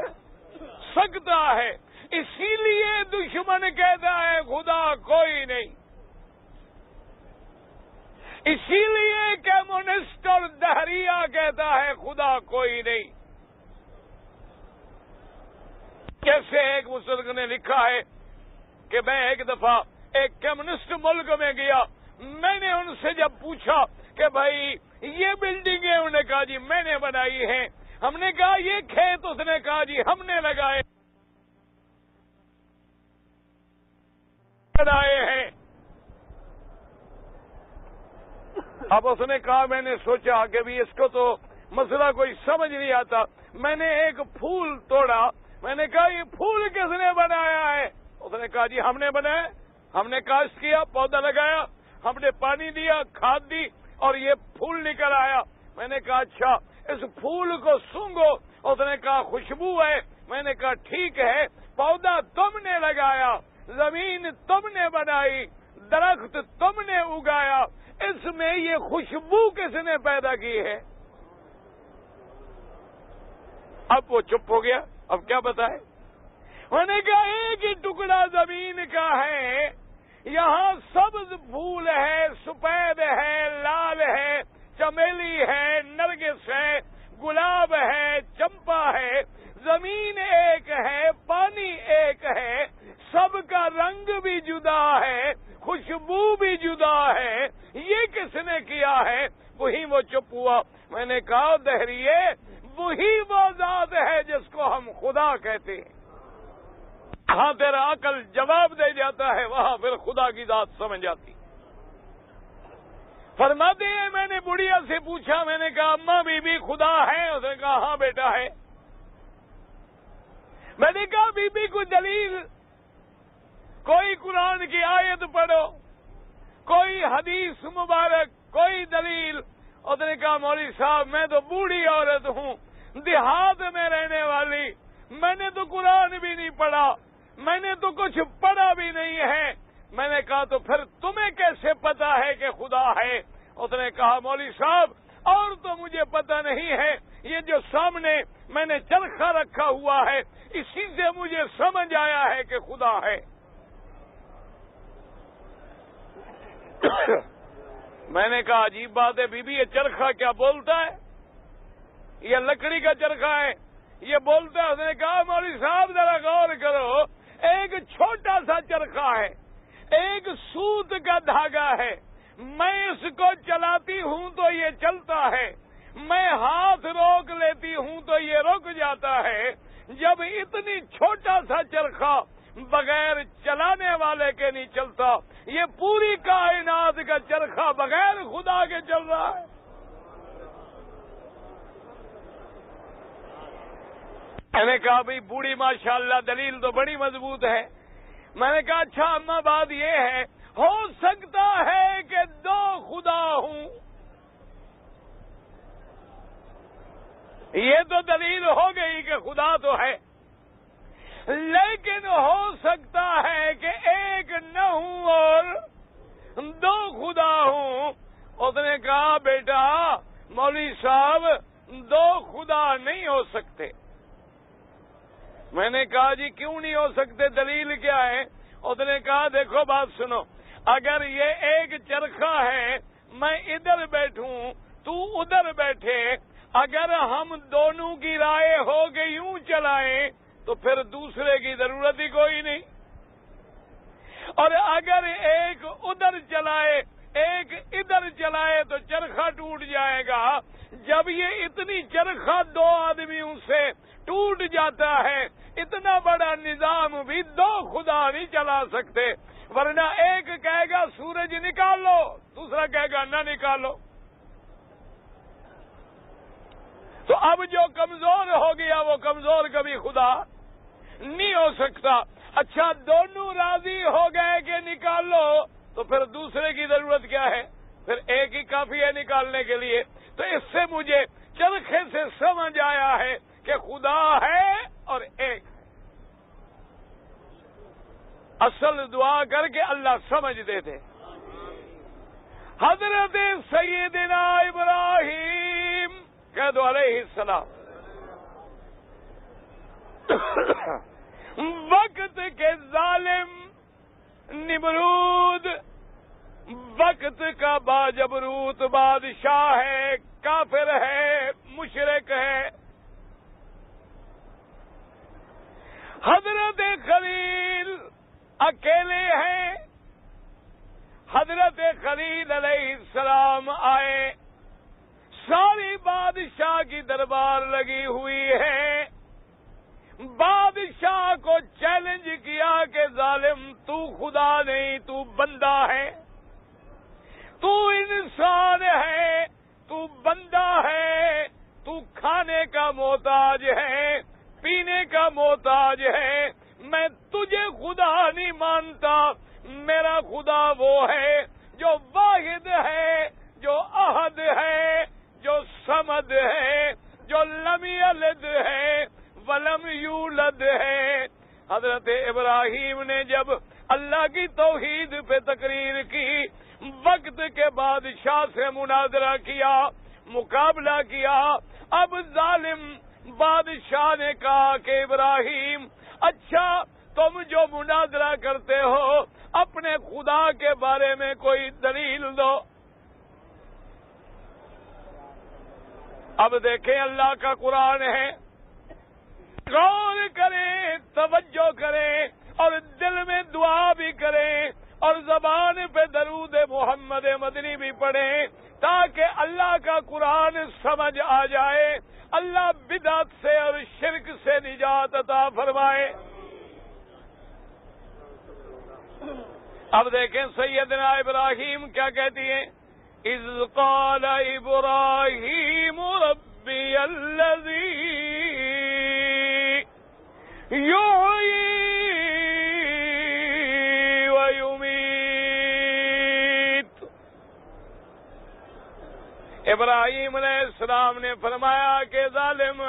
سکتا ہے، اسی لیے دشمن کہتا ہے خدا کوئی نہیں، اسی لیے کمیونسٹ اور دہریہ کہتا ہے خدا کوئی نہیں۔ کیسے ایک بزرگ نے لکھا ہے کہ میں ایک دفعہ ایک کمیونسٹ ملک میں گیا، میں نے ان سے جب پوچھا کہ بھائی یہ بلڈنگیں، انہوں نے کہا جی میں نے بنائی ہیں۔ ہم نے کہا یہ کھیت، اس نے کہا جی ہم نے لگائے ہیں۔ اب اس نے کہا میں نے سوچا کہ بھی اس کو تو مسئلہ کوئی سمجھ نہیں آتا، میں نے ایک پھول توڑا، میں نے کہا یہ پھول کس نے بنایا ہے؟ اس نے کہا جی ہم نے بنایا، ہم نے کاشت کیا، پودا لگایا، ہم نے پانی دیا، کھاد دی اور یہ پھول نکل آیا۔ میں نے کہا اچھا اس پھول کو سونگھو، اس نے کہا خوشبو ہے۔ میں نے کہا ٹھیک ہے، پودا تم نے لگایا، زمین تم نے بنائی، درخت تم نے اگایا، اس میں یہ خوشبو کس نے پیدا کی ہے؟ اب وہ چپ ہو گیا، اب کیا بتائے؟ میں نے کہا ایک ہی ٹکڑا زمین کا ہے، یہاں سبز پھول ہے، سفید ہے، لال ہے، چمیلی ہے، نرگس ہے، گلاب ہے، چمپا ہے، زمین ایک ہے، پانی ایک ہے، سب کا رنگ بھی جدا ہے، خوشبو بھی جدا ہے، یہ کس نے کیا ہے؟ وہی وہ چپ ہوا۔ میں نے کہا دہریے وہی وہ ذات ہے جس کو ہم خدا کہتے ہیں۔ جہاں تیرا عقل جواب دے جاتا ہے وہاں پھر خدا کی ذات سمجھ جاتی۔ فرماتے ہیں میں نے بڑھیا سے پوچھا، میں نے کہا اماں بی بی خدا ہے؟ اس نے کہا ہاں بیٹا ہے۔ میں نے کہا بی بی کو دلیل، کوئی قرآن کی آیت پڑھو، کوئی حدیث مبارک، کوئی دلیل۔ اس نے کہا مولوی صاحب میں تو بوڑھی عورت ہوں، دیہات میں رہنے والی، میں نے تو قرآن بھی نہیں پڑھا، میں نے تو کچھ پڑھا بھی نہیں ہے۔ میں نے کہا تو پھر تمہیں کیسے پتا ہے کہ خدا ہے؟ اس نے کہا مولوی صاحب اور تو مجھے پتا نہیں ہے، یہ جو سامنے میں نے چرخہ رکھا ہوا ہے اسی سے مجھے سمجھ آیا ہے کہ خدا ہے۔ میں نے کہا عجیب بات ہے بی بی، یہ چرخہ کیا بولتا ہے؟ یہ لکڑی کا چرخہ ہے، یہ بولتا ہے۔ اس نے کہا مولوی صاحب ذرا غور کرو، ایک چھوٹا سا چرخہ ہے، ایک سوت کا دھاگا ہے، میں اس کو چلاتی ہوں تو یہ چلتا ہے، میں ہاتھ روک لیتی ہوں تو یہ رک جاتا ہے۔ جب اتنی چھوٹا سا چرخہ بغیر چلانے والے کے نہیں چلتا، یہ پوری کائنات کا چرخہ بغیر خدا کے چل رہا ہے۔ میں نے کہا بھائی بوڑھی ماشاءاللہ دلیل تو بڑی مضبوط ہے۔ میں نے کہا اچھا اماں بات یہ ہے، ہو سکتا ہے کہ دو خدا ہوں، یہ تو دلیل ہو گئی کہ خدا تو ہے، لیکن ہو سکتا ہے کہ ایک نہ ہوں اور دو خدا ہوں. اس نے کہا بیٹا مولوی صاحب دو خدا نہیں ہو سکتے. میں نے کہا جی کیوں نہیں ہو سکتے, دلیل کیا ہے؟ اس نے کہا دیکھو بات سنو, اگر یہ ایک چرخا ہے, میں ادھر بیٹھوں تو ادھر بیٹھے, اگر ہم دونوں کی رائے ہو کے یوں چلائیں تو پھر دوسرے کی ضرورت ہی کوئی نہیں. اور اگر ایک ادھر چلائے ایک ادھر چلائے تو چرخا ٹوٹ جائے گا. جب یہ اتنی چرخا دو آدمیوں سے ٹوٹ جاتا ہے, اتنا بڑا نظام بھی دو خدا نہیں چلا سکتے, ورنہ ایک کہے گا سورج نکال لو, دوسرا کہے گا نہ نکالو. تو اب جو کمزور ہو گیا وہ کمزور کبھی خدا نہیں ہو سکتا. اچھا دونوں راضی ہو گئے کہ نکال لو تو پھر دوسرے کی ضرورت کیا ہے؟ پھر ایک ہی کافی ہے نکالنے کے لیے. تو اس سے مجھے چرخے سے سمجھ آیا ہے کہ خدا ہے اور ایک. اصل دعا کر کے اللہ سمجھ دیتے. حضرت سیدنا ابراہیم کہہ دو علیہ السلام وقت کے ظالم نمرود وقت کا باجبروت بادشاہ ہے, کافر ہے, مشرک ہے. حضرت خلیل اکیلے ہیں. حضرت خلیل علیہ السلام آئے, ساری بادشاہ کی دربار لگی ہوئی ہے. بادشاہ کو چیلنج کیا کہ ظالم تو خدا نہیں, تو بندہ ہے, تو انسان ہے, تو بندہ ہے, تو کھانے کا محتاج ہے, پینے کا محتاج ہے. میں تجھے خدا نہیں مانتا. میرا خدا وہ ہے جو واحد ہے, جو احد ہے, جو صمد ہے, جو لم یلد ہے ولم یولد ہے. حضرت ابراہیم نے جب اللہ کی توحید پہ تقریر کی, وقت کے بادشاہ سے مناظرہ کیا, مقابلہ کیا. اب ظالم بادشاہ نے کہا کہ ابراہیم اچھا تم جو مناظرہ کرتے ہو اپنے خدا کے بارے میں کوئی دلیل دو. اب دیکھیں اللہ کا قرآن ہے, غور کریں, توجہ کریں اور دل میں دعا بھی کریں اور زبان پہ درود محمد مدنی بھی پڑھیں تاکہ اللہ کا قرآن سمجھ آ جائے. اللہ بدعت سے اور شرک سے نجات عطا فرمائے. اب دیکھیں سیدنا ابراہیم کیا کہتی ہیں, اذ قال ابراہیم ربی الذی یحیی ابراہیم علیہ السلام نے فرمایا کہ ظالم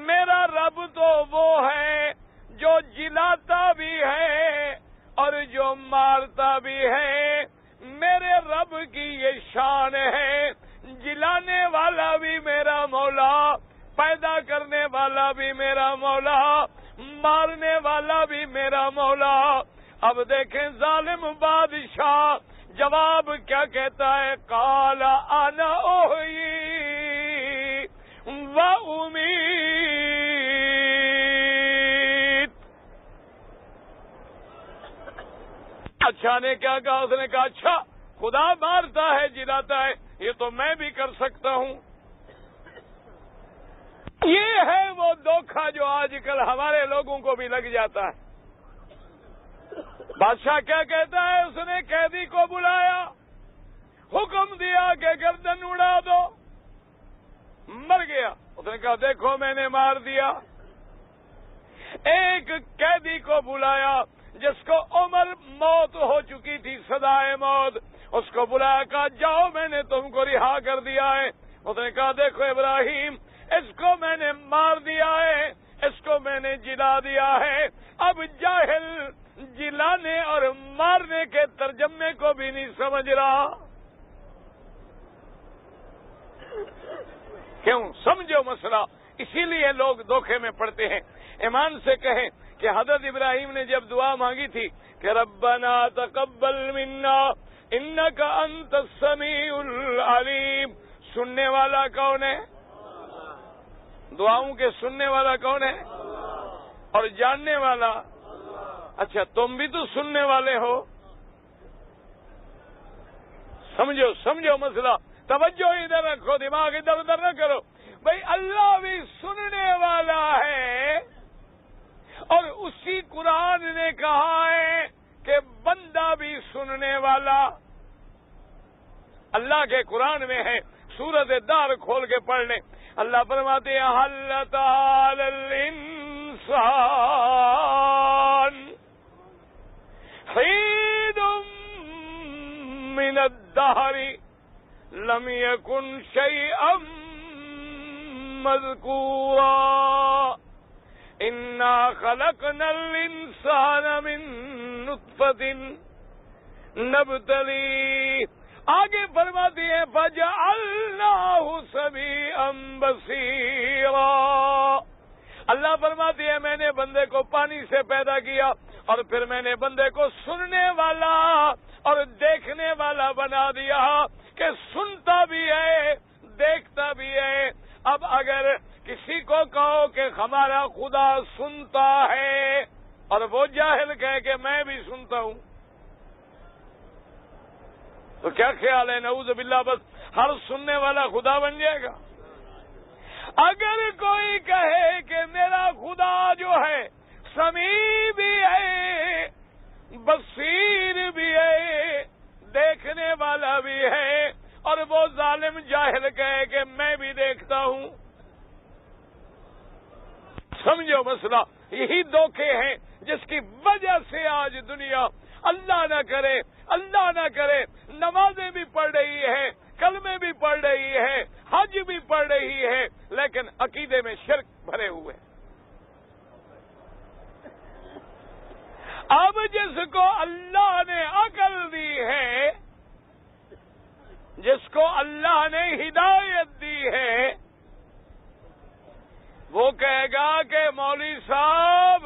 میرا رب تو وہ ہے جو جلاتا بھی ہے اور جو مارتا بھی ہے. میرے رب کی یہ شان ہے, جلانے والا بھی میرا مولا, پیدا کرنے والا بھی میرا مولا, مارنے والا بھی میرا مولا. اب دیکھیں ظالم بادشاہ جواب کیا کہتا ہے, قال انا احیی و امیت. اچھا نے کیا کہا, اس نے کہا اچھا خدا مارتا ہے جلاتا ہے, یہ تو میں بھی کر سکتا ہوں. یہ ہے وہ دھوکہ جو آج کل ہمارے لوگوں کو بھی لگ جاتا ہے. بادشاہ کیا کہتا ہے, اس نے قیدی کو بلایا, حکم دیا کہ گردن اڑا دو, مر گیا. اس نے کہا دیکھو میں نے مار دیا. ایک قیدی کو بلایا جس کو عمر موت ہو چکی تھی, سزائے موت, اس کو بلایا, کہا جاؤ میں نے تم کو رہا کر دیا ہے. اس نے کہا دیکھو ابراہیم اس کو میں نے مار دیا ہے, اس کو میں نے جلا دیا ہے. اب جاہل جلانے اور مارنے کے ترجمے کو بھی نہیں سمجھ رہا. کیوں؟ سمجھو مسئلہ. اسی لیے لوگ دھوکے میں پڑتے ہیں. ایمان سے کہیں کہ حضرت ابراہیم نے جب دعا مانگی تھی کہ ربنا تقبل منا انک انت السمیع العلیم، سننے والا کون ہے؟ دعاؤں کے سننے والا کون ہے؟ اور جاننے والا؟ اچھا تم بھی تو سننے والے ہو. سمجھو مسئلہ. توجہ ادھر رکھو، دماغ ادھر ادھر نہ کرو. بھائی اللہ بھی سننے والا ہے، اور اسی قرآن نے کہا ہے کہ بندہ بھی سننے والا. اللہ کے قرآن میں ہے، سورۃ دار کھول کے پڑھ لیں. اللہ فرماتے ہیں حل تعالی الانسان حین من الدہر لم یکن شیئا مذکورا انا خلقنا الانسان من نطفۃ نبتلیہ. آگے فرماتی ہے فجعلناہ سمیعا بصیرا. اللہ فرماتی ہے میں نے بندے کو پانی سے پیدا کیا اور پھر میں نے بندے کو سننے والا اور دیکھنے والا بنا دیا کہ سنتا بھی ہے دیکھتا بھی ہے. اب اگر کسی کو کہو کہ ہمارا خدا سنتا ہے اور وہ جاہل کہے کہ میں بھی سنتا ہوں تو کیا خیال ہے؟ نعوذ باللہ بس ہر سننے والا خدا بن جائے گا. اگر کوئی کہے کہ میرا خدا جو ہے سمیع بھی ہے بصیر بھی ہے دیکھنے والا بھی ہے اور وہ ظالم جاہل کہے کہ میں بھی دیکھتا ہوں. سمجھو مسئلہ. یہی دھوکے ہیں جس کی وجہ سے آج دنیا اللہ نہ کرے نمازیں بھی پڑھ رہی ہے، کلمے بھی پڑھ رہی ہے، حج بھی پڑھ رہی ہے، لیکن عقیدے میں شرک بھرے ہوئے. اب جس کو اللہ نے عقل دی ہے، جس کو اللہ نے ہدایت دی ہے، وہ کہے گا کہ مولوی صاحب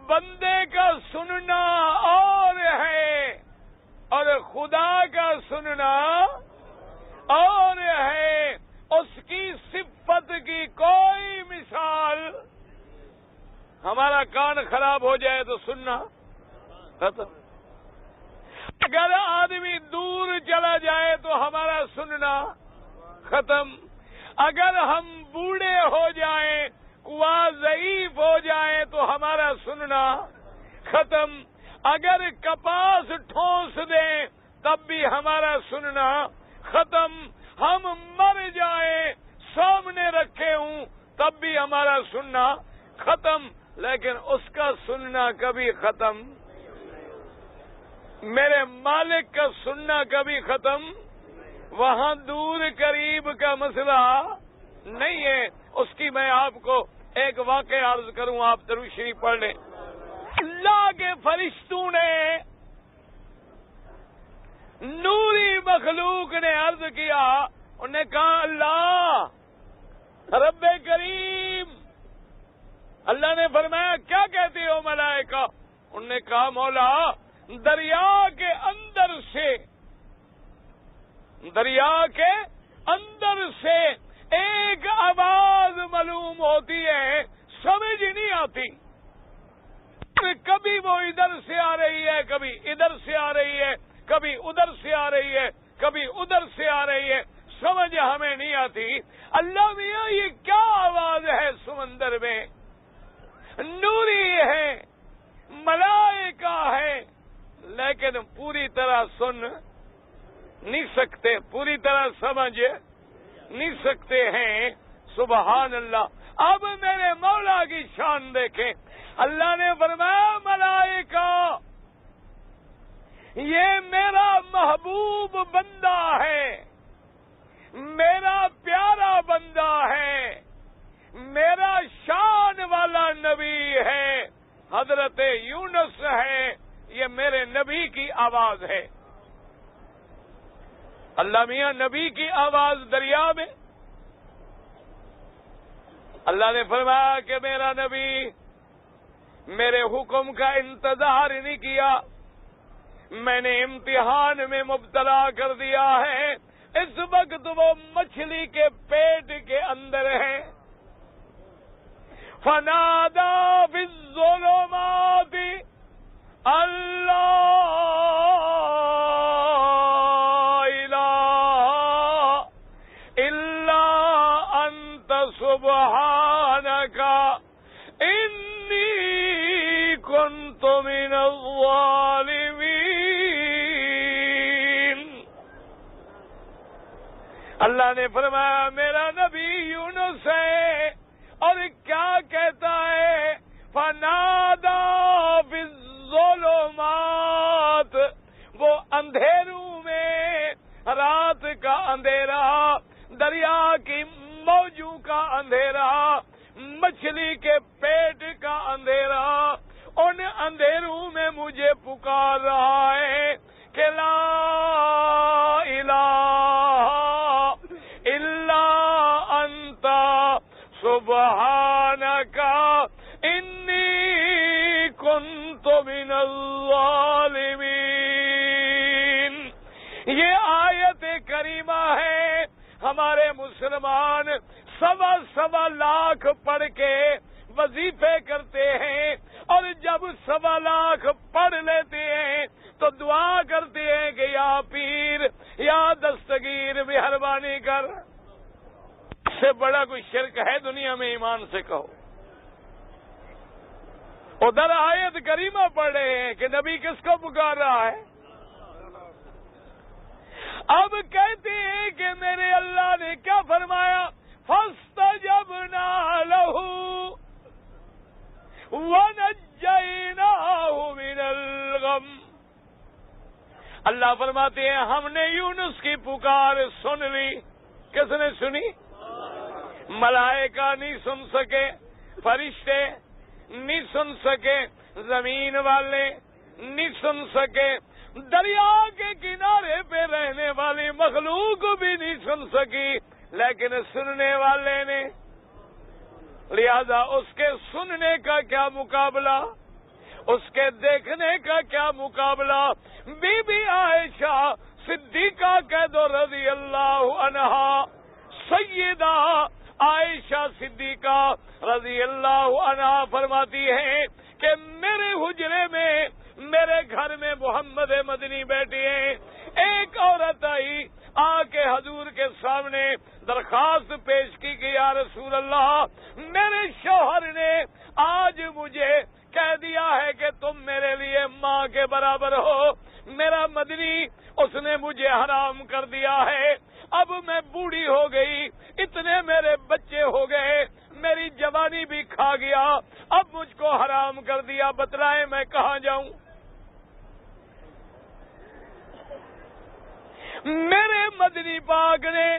بندے کا سننا اور ہے اور خدا کا سننا اور ہے. اس کی صفت کی کوئی مثال. ہمارا کان خراب ہو جائے تو سننا ختم. اگر آدمی دور چلا جائے تو ہمارا سننا ختم. اگر ہم بوڑھے ہو جائیں، قوا ضعیف ہو جائے تو ہمارا سننا ختم. اگر کپاس ٹھونس دیں تب بھی ہمارا سننا ختم. ہم مر جائیں سامنے رکھے ہوں تب بھی ہمارا سننا ختم. لیکن اس کا سننا کبھی ختم. میرے مالک کا سننا کبھی ختم. وہاں دور قریب کا مسئلہ نہیں ہے. اس کی میں آپ کو ایک واقعہ عرض کروں، آپ درود شریف پڑھ لیں. اللہ کے فرشتوں نے نوری مخلوق نے عرض کیا، انہوں نے کہا اللہ رب کریم. اللہ نے فرمایا کیا کہتے ہو ملائکہ؟ انہوں نے کہا مولا دریا کے اندر سے ایک آواز معلوم ہوتی ہے، سمجھ نہیں آتی. کبھی وہ ادھر سے آ رہی ہے، کبھی ادھر سے آ رہی ہے، کبھی ادھر سے آ رہی ہے، کبھی ادھر سے آ رہی ہے، سمجھ ہمیں نہیں آتی. اللہ میاں یہ کیا آواز ہے؟ سمندر میں نوری ہے، ملائکہ ہے، لیکن پوری طرح سن نہیں سکتے، پوری طرح سمجھ نہیں سکتے ہیں. سبحان اللہ. اب میرے مولا کی شان دیکھیں. اللہ نے فرمایا ملائکہ یہ میرا محبوب بندہ ہے، میرا پیارا بندہ ہے، میرا شان والا نبی ہے، حضرت یونس ہے، یہ میرے نبی کی آواز ہے۔ اللہ میاں نبی کی آواز دریا میں، اللہ نے فرمایا کہ میرا نبی میرے حکم کا انتظار نہیں کیا، میں نے امتحان میں مبتلا کر دیا ہے۔ اس وقت وہ مچھلی کے پیٹ کے اندر ہے۔ فنادا فی الظلمات اللہ الہ الا انت سبحانک انی کنت من الظالمین۔ اللہ نے فرمایا میرا نبی یونس ہے، اور کیا کہتا ہے؟ فنادا فی الظلمات، وہ اندھیروں میں، رات کا اندھیرا، دریا کی موجوں کا اندھیرا، مچھلی کے پیٹ کا اندھیرا، ان اندھیروں میں مجھے پکار رہا ہے کہ لا الہ الا انت سبحانک انی کنت من الظالمین۔ یہ آیت کریمہ ہے، ہمارے مسلمان سوا لاکھ پڑھ کے وظیفے کرتے ہیں، اور جب 1.25 لاکھ پڑھ لیتے ہیں تو دعا کرتے ہیں کہ یا پیر یا دستگیر مہربانی کر۔ اس سے بڑا کوئی شرک ہے دنیا میں؟ ایمان سے کہو۔ ادھر آیت کریمہ پڑھ رہے ہیں کہ نبی کس کو پکار رہا ہے؟ اب کہتے ہیں کہ میرے اللہ نے کیا فرمایا؟ فاستجبنا له وَنَجَّيْنَاهُ مِنَ الْغَمِّ۔ اللہ فرماتے ہیں ہم نے یونس کی پکار سن لی۔ کس نے سنی؟ ملائکہ نہیں سن سکے، فرشتے نہیں سن سکے، زمین والے نہیں سن سکے، دریا کے کنارے پہ رہنے والی مخلوق بھی نہیں سن سکی، لیکن سننے والے نے۔ لہذا اس کے سننے کا کیا مقابلہ، اس کے دیکھنے کا کیا مقابلہ؟ بی بی عائشہ صدیقہ کہہ دو رضی اللہ عنہا، سیدہ عائشہ صدیقہ رضی اللہ عنہا فرماتی ہیں کہ میرے حجرے میں، میرے گھر میں محمد مدنی بیٹھے ہیں، ایک عورت آئی، آ کے حضور کے سامنے درخواست پیش کی کہ یا رسول اللہ، میرے شوہر نے آج مجھے کہہ دیا ہے کہ تم میرے لیے ماں کے برابر ہو، میرا مدنی اس نے مجھے حرام کر دیا ہے، اب میں بوڑھی ہو گئی، اتنے میرے بچے ہو گئے، میری جوانی بھی کھا گیا، اب مجھ کو حرام کر دیا، بتلائیں میں کہاں جاؤں؟ میرے مدنی پاک نے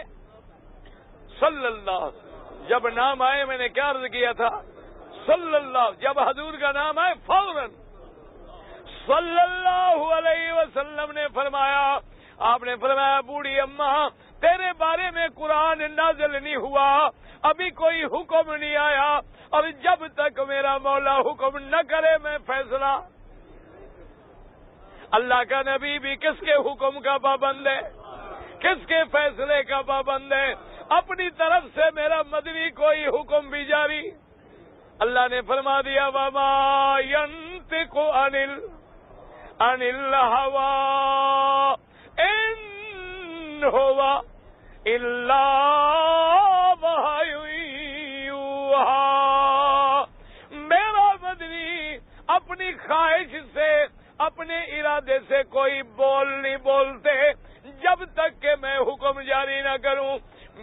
صلی اللہ، جب نام آئے میں نے کیا عرض کیا تھا؟ صلی اللہ، جب حضور کا نام آئے فوراً صلی اللہ علیہ وسلم نے فرمایا، آپ نے فرمایا بوڑھی اماں تیرے بارے میں قرآن نازل نہیں ہوا، ابھی کوئی حکم نہیں آیا، اور جب تک میرا مولا حکم نہ کرے میں فیصلہ۔ اللہ کا نبی بھی کس کے حکم کا پابند ہے؟ کس کے فیصلے کا پابند ہے؟ اپنی طرف سے میرا مدنی کوئی حکم بھی جاری۔ اللہ نے فرما دیا وما ينطق عن الهوى ان هو الا وحی یوحی۔ میرا مدنی اپنی خواہش سے، اپنے ارادے سے کوئی بول نہیں بولتے جب تک کہ میں حکم جاری نہ کروں۔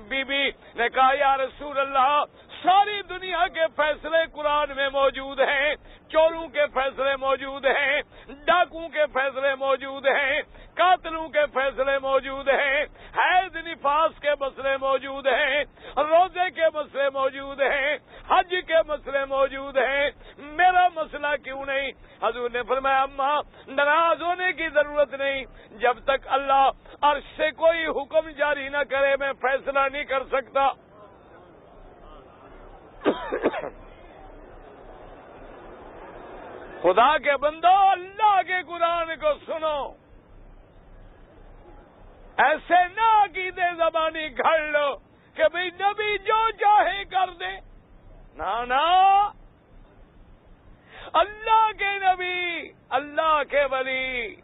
بی بی نے کہا یا رسول اللہ، ساری دنیا کے فیصلے قرآن میں موجود ہیں، چوروں کے فیصلے موجود ہیں، ڈاکوں کے فیصلے موجود ہیں، قاتلوں کے فیصلے موجود ہیں، حیض نفاس کے مسئلے موجود ہیں، روزے کے مسئلے موجود ہیں، حج کے مسئلے موجود ہیں، میرا مسئلہ کیوں نہیں؟ حضور نے فرمایا اماں ناراض ہونے کی ضرورت نہیں، جب تک اللہ عرش سے کوئی حکم جاری نہ کرے میں فیصلہ نہیں کر سکتا۔ خدا کے بندو اللہ کے قرآن کو سنو، ایسے نہ عقیدے زبانی گھڑ لو کہ بھئی نبی جو چاہے کر دے، نا اللہ کے نبی، اللہ کے ولی،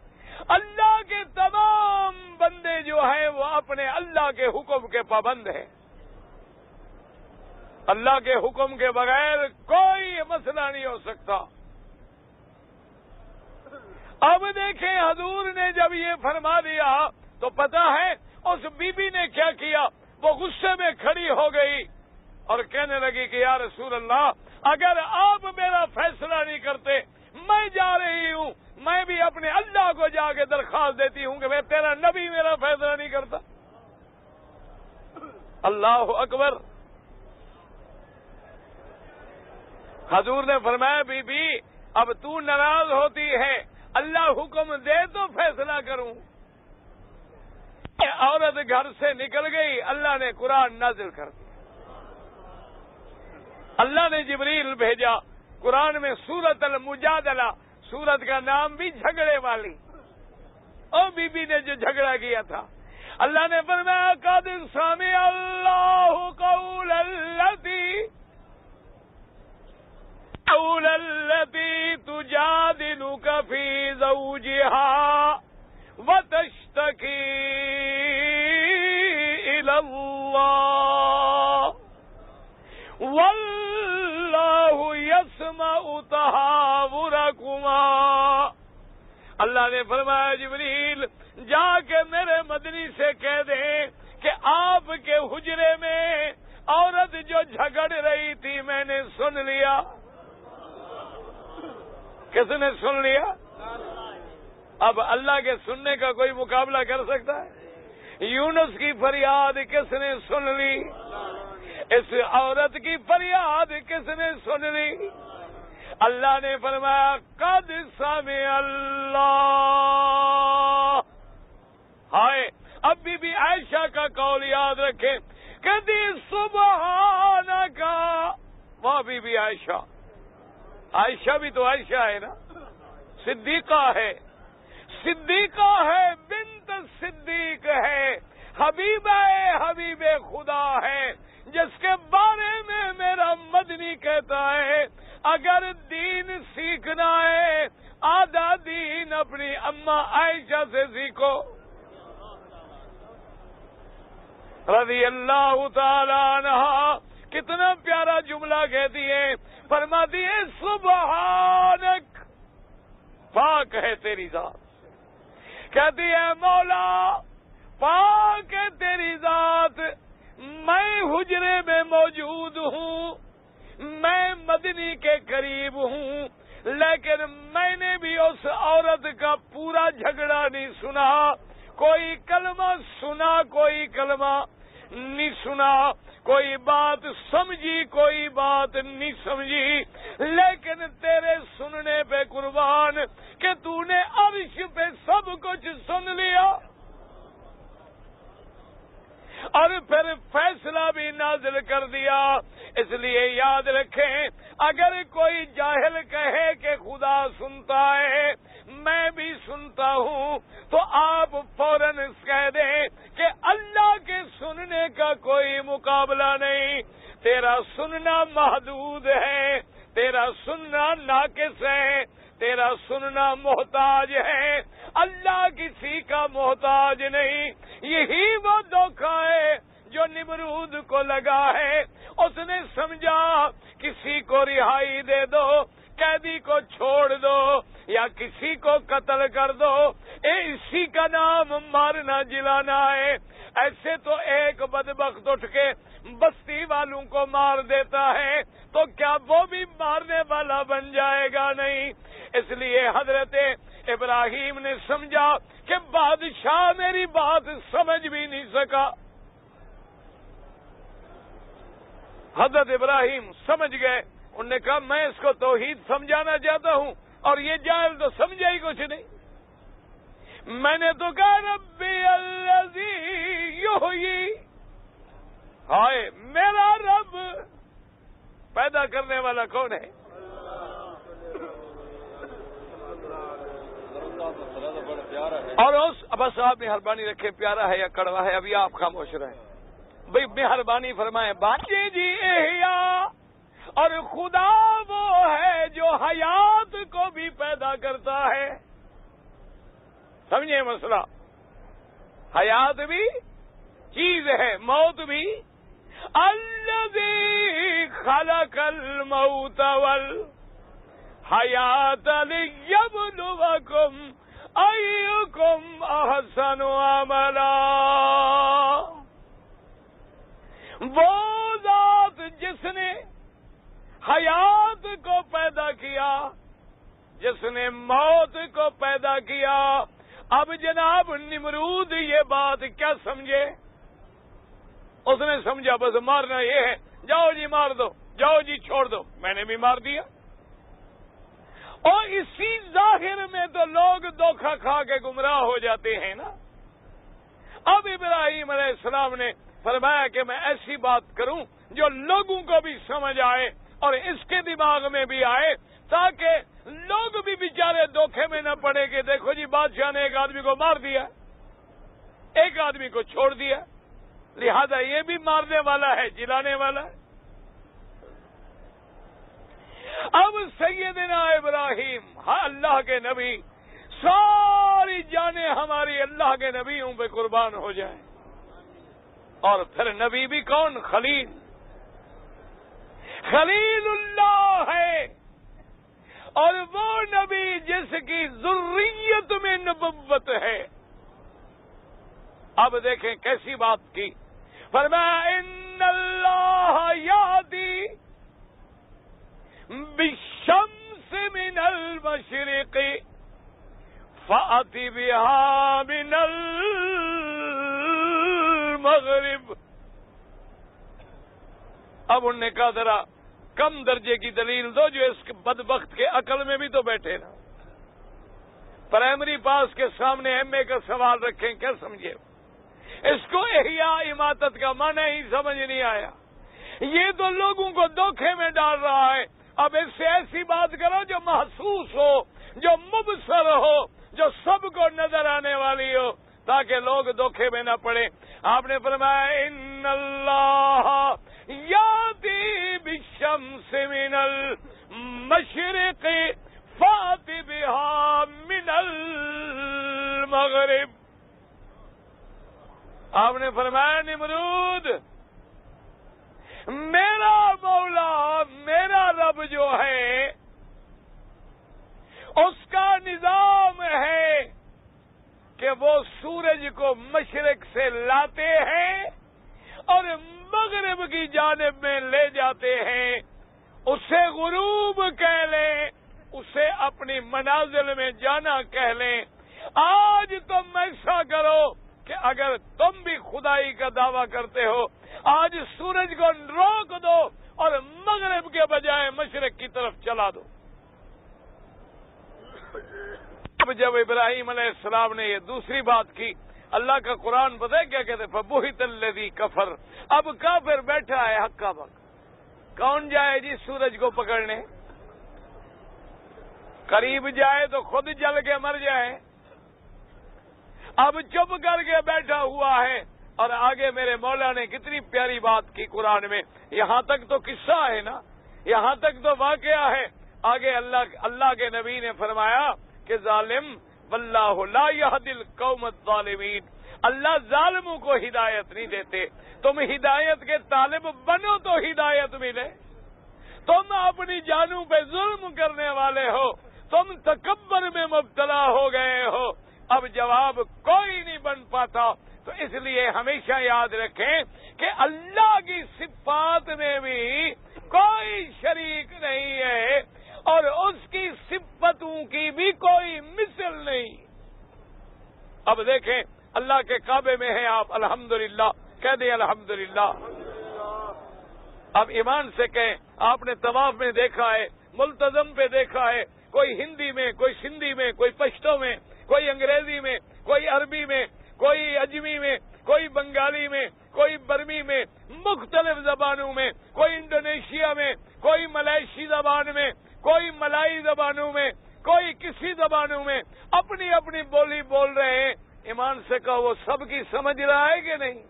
اللہ کے تمام بندے جو ہیں وہ اپنے اللہ کے حکم کے پابند ہیں۔ اللہ کے حکم کے بغیر کوئی مسئلہ نہیں ہو سکتا۔ اب دیکھیں حضور نے جب یہ فرما دیا تو پتہ ہے اس بی بی نے کیا کیا؟ وہ غصے میں کھڑی ہو گئی اور کہنے لگی کہ یا رسول اللہ اگر آپ میرا فیصلہ نہیں کرتے میں جا رہی ہوں، میں بھی اپنے اللہ کو جا کے درخواست دیتی ہوں کہ میں تیرا نبی میرا فیصلہ نہیں کرتا۔ اللہ اکبر۔ حضور نے فرمایا بی بی اب تو ناراض ہوتی ہے، اللہ حکم دے تو فیصلہ کروں۔ عورت گھر سے نکل گئی، اللہ نے قرآن نازل کر دیا، اللہ نے جبریل بھیجا۔ قرآن میں سورۃ المجادلہ، سورت کا نام بھی جھگڑے والی، اور بی بی نے جو جھگڑا کیا تھا، اللہ نے فرمایا قد سمع اللہ قول التی تجادلک فی زوجہا وتشتکی الی اللہ واللہ یسمع تحاورکما۔ اللہ نے فرمایا جبریل جا کے میرے مدنی سے کہہ دیں کہ آپ کے حجرے میں عورت جو جھگڑ رہی تھی میں نے سن لیا۔ کس نے سن لیا؟ اب اللہ کے سننے کا کوئی مقابلہ کر سکتا ہے؟ یونس کی فریاد کس نے سن لی؟ اس عورت کی فریاد کس نے سن لی؟ اللہ نے فرمایا قد سمع اللہ۔ ہائے اب بی عائشہ کا قول یاد رکھیں، کدی سبحانک، وہ بی عائشہ، عائشہ بھی تو عائشہ ہے نا، صدیقہ ہے، صدیقہ ہے، بنت صدیق ہے، حبیب خدا ہے، جس کے بارے میں میرا مدنی کہتا ہے اگر دین سیکھنا ہے آدھا دین اپنی اماں عائشہ سے سیکھو رضی اللہ تعالی عنہا۔ کتنا پیارا جملہ کہتی ہے، فرماتی ہے سبحانک، پاک ہے تیری ذات، کہتی ہے مولا پاک ہے تیری ذات، میں حجرے میں موجود ہوں، میں مدنی کے قریب ہوں، لیکن میں نے بھی اس عورت کا پورا جھگڑا نہیں سنا، کوئی کلمہ سنا کوئی کلمہ نہیں سنا، کوئی بات سمجھی کوئی بات نہیں سمجھی، لیکن تیرے سننے پہ قربان کہ تو نے عرش پہ سب کچھ سن لیا اور پھر فیصلہ بھی نازل کر دیا۔ اس لیے یاد رکھیں اگر کوئی جاہل کہے کہ خدا سنتا ہے میں بھی سنتا ہوں تو آپ فوراً کہہ دیں کہ اللہ کے سننے کا کوئی مقابلہ نہیں، تیرا سننا محدود ہے، تیرا سننا ناقص ہے، تیرا سننا محتاج ہے، اللہ کسی کا محتاج نہیں۔ یہی وہ دھوکہ ہے جو نمرود کو لگا ہے، اس نے سمجھا کسی کو رہائی دے دو، قیدی کو چھوڑ دو یا کسی کو قتل کر دو، اسی کا نام مارنا جلانا ہے۔ ایسے تو ایک بدبخت اٹھ کے بستی والوں کو مار دیتا ہے تو کیا وہ بھی مارنے والا بن جائے گا؟ نہیں۔ اس لیے حضرت ابراہیم نے سمجھا کہ بادشاہ میری بات سمجھ بھی نہیں سکا، حضرت ابراہیم سمجھ گئے انہوں نے کہا میں اس کو توحید سمجھانا چاہتا ہوں اور یہ جاہل تو سمجھا ہی کچھ نہیں. میں نے تو کہا ربی الذی یحیی، ہائے میرا رب پیدا کرنے والا کون ہے؟ اور اس بس آپ مہربانی رکھے پیارا ہے یا کڑوا ہے، ابھی آپ خاموش رہیں. بھئی مہربانی فرمائیں بانجے جی احیاء، اور خدا وہ ہے جو حیات کو بھی پیدا کرتا ہے. سمجھے مسئلہ؟ حیات بھی چیز ہے، موت بھی. الذی خلق الموت والحیات لیبلوکم ایکم احسن عملا. وہ ذات جس نے حیات کو پیدا کیا، جس نے موت کو پیدا کیا. اب جناب نمرود یہ بات کیا سمجھے؟ اس نے سمجھا بس مارنا یہ ہے، جاؤ جی مار دو، جاؤ جی چھوڑ دو. میں نے بھی مار دیا. اور اسی ظاہر میں تو لوگ دھوکہ کھا کے گمراہ ہو جاتے ہیں نا. اب ابراہیم علیہ السلام نے فرمایا کہ میں ایسی بات کروں جو لوگوں کو بھی سمجھ آئے اور اس کے دماغ میں بھی آئے، تاکہ لوگ بھی بیچارے دھوکے میں نہ پڑے کہ دیکھو جی بادشاہ نے ایک آدمی کو مار دیا، ایک آدمی کو چھوڑ دیا، لہذا یہ بھی مارنے والا ہے، جلانے والا ہے. اب سیدنا ابراہیم، ہاں اللہ کے نبی، ساری جانیں ہماری اللہ کے نبیوں پہ قربان ہو جائیں. اور پھر نبی بھی کون؟ خلیل، خلیل اللہ ہے. اور وہ نبی جس کی ذریت میں نبوت ہے. اب دیکھیں کیسی بات کی. فرمایا ان اللہ یہدی بالشمس من المشرق فأت بها من المغرب. اب انہوں نے کہا ذرا کم درجے کی دلیل دو جو اس بدبخت کے عقل میں بھی تو بیٹھے نا. پرائمری پاس کے سامنے ایم اے کا سوال رکھیں، کیا سمجھے؟ اس کو احیاء اماتت کا معنی ہی سمجھ نہیں آیا. یہ تو لوگوں کو دھوکے میں ڈال رہا ہے. اب اس سے ایسی بات کرو جو محسوس ہو، جو مبصر ہو، جو سب کو نظر آنے والی ہو، تاکہ لوگ دھوکے میں نہ پڑے. آپ نے فرمایا ان اللہ یاتی بالشمس من المشرق فات بها من المغرب. آپ نے فرمایا نمرود، میرا مولا، میرا رب جو ہے اس کا نظام ہے کہ وہ سورج کو مشرق سے لاتے ہیں اور مغرب کی جانب میں لے جاتے ہیں. اسے غروب کہہ لیں، اسے اپنی منازل میں جانا کہہ لیں. آج تم ایسا کرو کہ اگر تم بھی خدائی کا دعویٰ کرتے ہو، آج سورج کو روک دو اور مغرب کے بجائے مشرق کی طرف چلا دو. اب جب ابراہیم علیہ السلام نے یہ دوسری بات کی، اللہ کا قرآن پتہ ہے کیا کہتے؟ فبہت الذی کفر. اب کافر بیٹھا ہے ہکا بک. کون جائے جی سورج کو پکڑنے؟ قریب جائے تو خود جل کے مر جائے. اب چپ کر کے بیٹھا ہوا ہے. اور آگے میرے مولا نے کتنی پیاری بات کی قرآن میں. یہاں تک تو قصہ ہے نا، یہاں تک تو واقعہ ہے. آگے اللہ کے نبی نے فرمایا کہ ظالم واللہ لا یہدی القوم الظالمین. اللہ ظالموں کو ہدایت نہیں دیتے. تم ہدایت کے طالب بنو تو ہدایت ملے. تم اپنی جانوں پہ ظلم کرنے والے ہو، تم تکبر میں مبتلا ہو گئے ہو. اب جواب کوئی نہیں بن پاتا. تو اس لیے ہمیشہ یاد رکھیں کہ اللہ کی صفات میں بھی کوئی شریک نہیں ہے اور اس کی صفتوں کی بھی کوئی مثل نہیں. اب دیکھیں اللہ کے کعبے میں ہیں آپ، الحمدللہ کہہ دیں الحمدللہ. اب ایمان سے کہیں، آپ نے طواف میں دیکھا ہے، ملتزم پہ دیکھا ہے، کوئی ہندی میں، کوئی سندھی میں، کوئی پشتو میں، کوئی انگریزی میں، کوئی عربی میں، کوئی اجمی میں، کوئی بنگالی میں، کوئی برمی میں، مختلف زبانوں میں، کوئی انڈونیشیا میں، کوئی ملائیشی زبان میں، کوئی ملائی زبانوں میں، کوئی کسی زبانوں میں اپنی اپنی بولی بول رہے ہیں. ایمان سے کہو وہ سب کی سمجھ رہا ہے کہ نہیں؟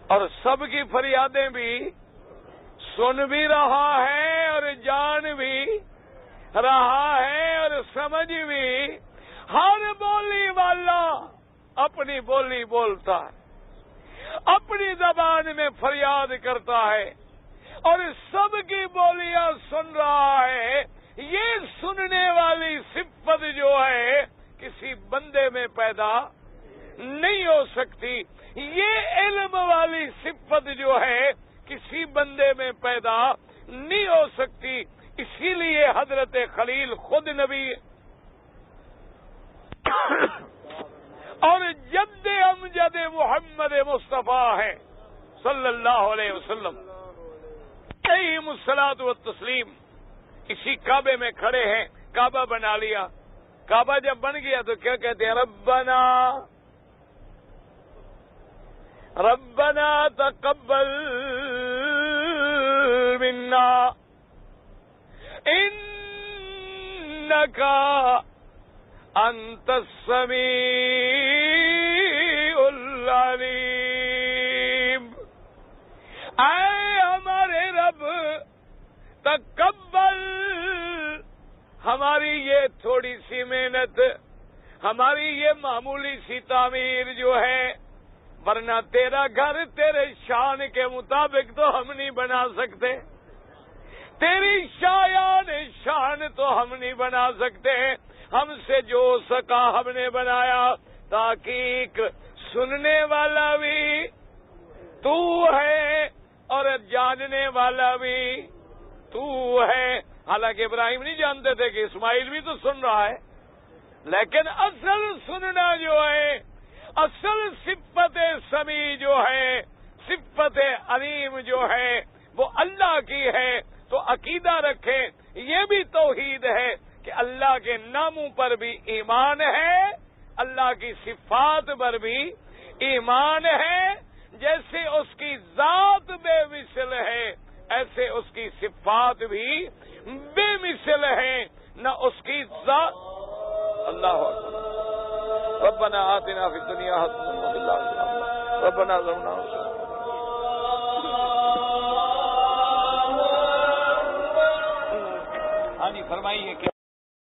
اور سب کی فریادیں بھی سن بھی رہا ہے اور جان بھی رہا ہے اور سمجھ بھی. ہر بولی والا اپنی بولی بولتا ہے، اپنی زبان میں فریاد کرتا ہے اور سب کی بولیاں سن رہا ہے. یہ سننے والی صفت جو ہے کسی بندے میں پیدا نہیں ہو سکتی. یہ علم والی صفت جو ہے کسی بندے میں پیدا نہیں ہو سکتی. اسی لیے حضرت خلیل خود نبی اور جد امجد محمد مصطفیٰ ہے صلی اللہ علیہ وسلم علیہم الصلاۃ والتسلیم. اسی کعبے میں کھڑے ہیں، کعبہ بنا لیا. کعبہ جب بن گیا تو کیا کہتے ہیں؟ ربنا ربنا تقبل منا انک انت السمیع العلیم. اے ہمارے رب تقبل ہماری یہ تھوڑی سی محنت، ہماری یہ معمولی سی تعمیر جو ہے، ورنہ تیرا گھر تیرے شان کے مطابق تو ہم نہیں بنا سکتے، تیری شان تو ہم نہیں بنا سکتے. ہم سے جو سکا ہم نے بنایا تاکہ سننے والا بھی تو ہے اور جاننے والا بھی تو ہے. حالانکہ ابراہیم نہیں جانتے تھے کہ اسماعیل بھی تو سن رہا ہے، لیکن اصل سننا جو ہے، اصل صفت سمیع جو ہے، صفت علیم جو ہے وہ اللہ کی ہے. تو عقیدہ رکھیں، یہ بھی توحید ہے کہ اللہ کے ناموں پر بھی ایمان ہے، اللہ کی صفات پر بھی ایمان ہے. جیسے اس کی ذات بے مثل ہے ایسے اس کی صفات بھی بے مثل ہیں. نہ اس کی ذات. اللہ اکبر. ربنا آتنا فی الدنیا حسنۃ وفی الآخرۃ حسنۃ ربنا ظلمنا انفسنا. فرمائیے کہ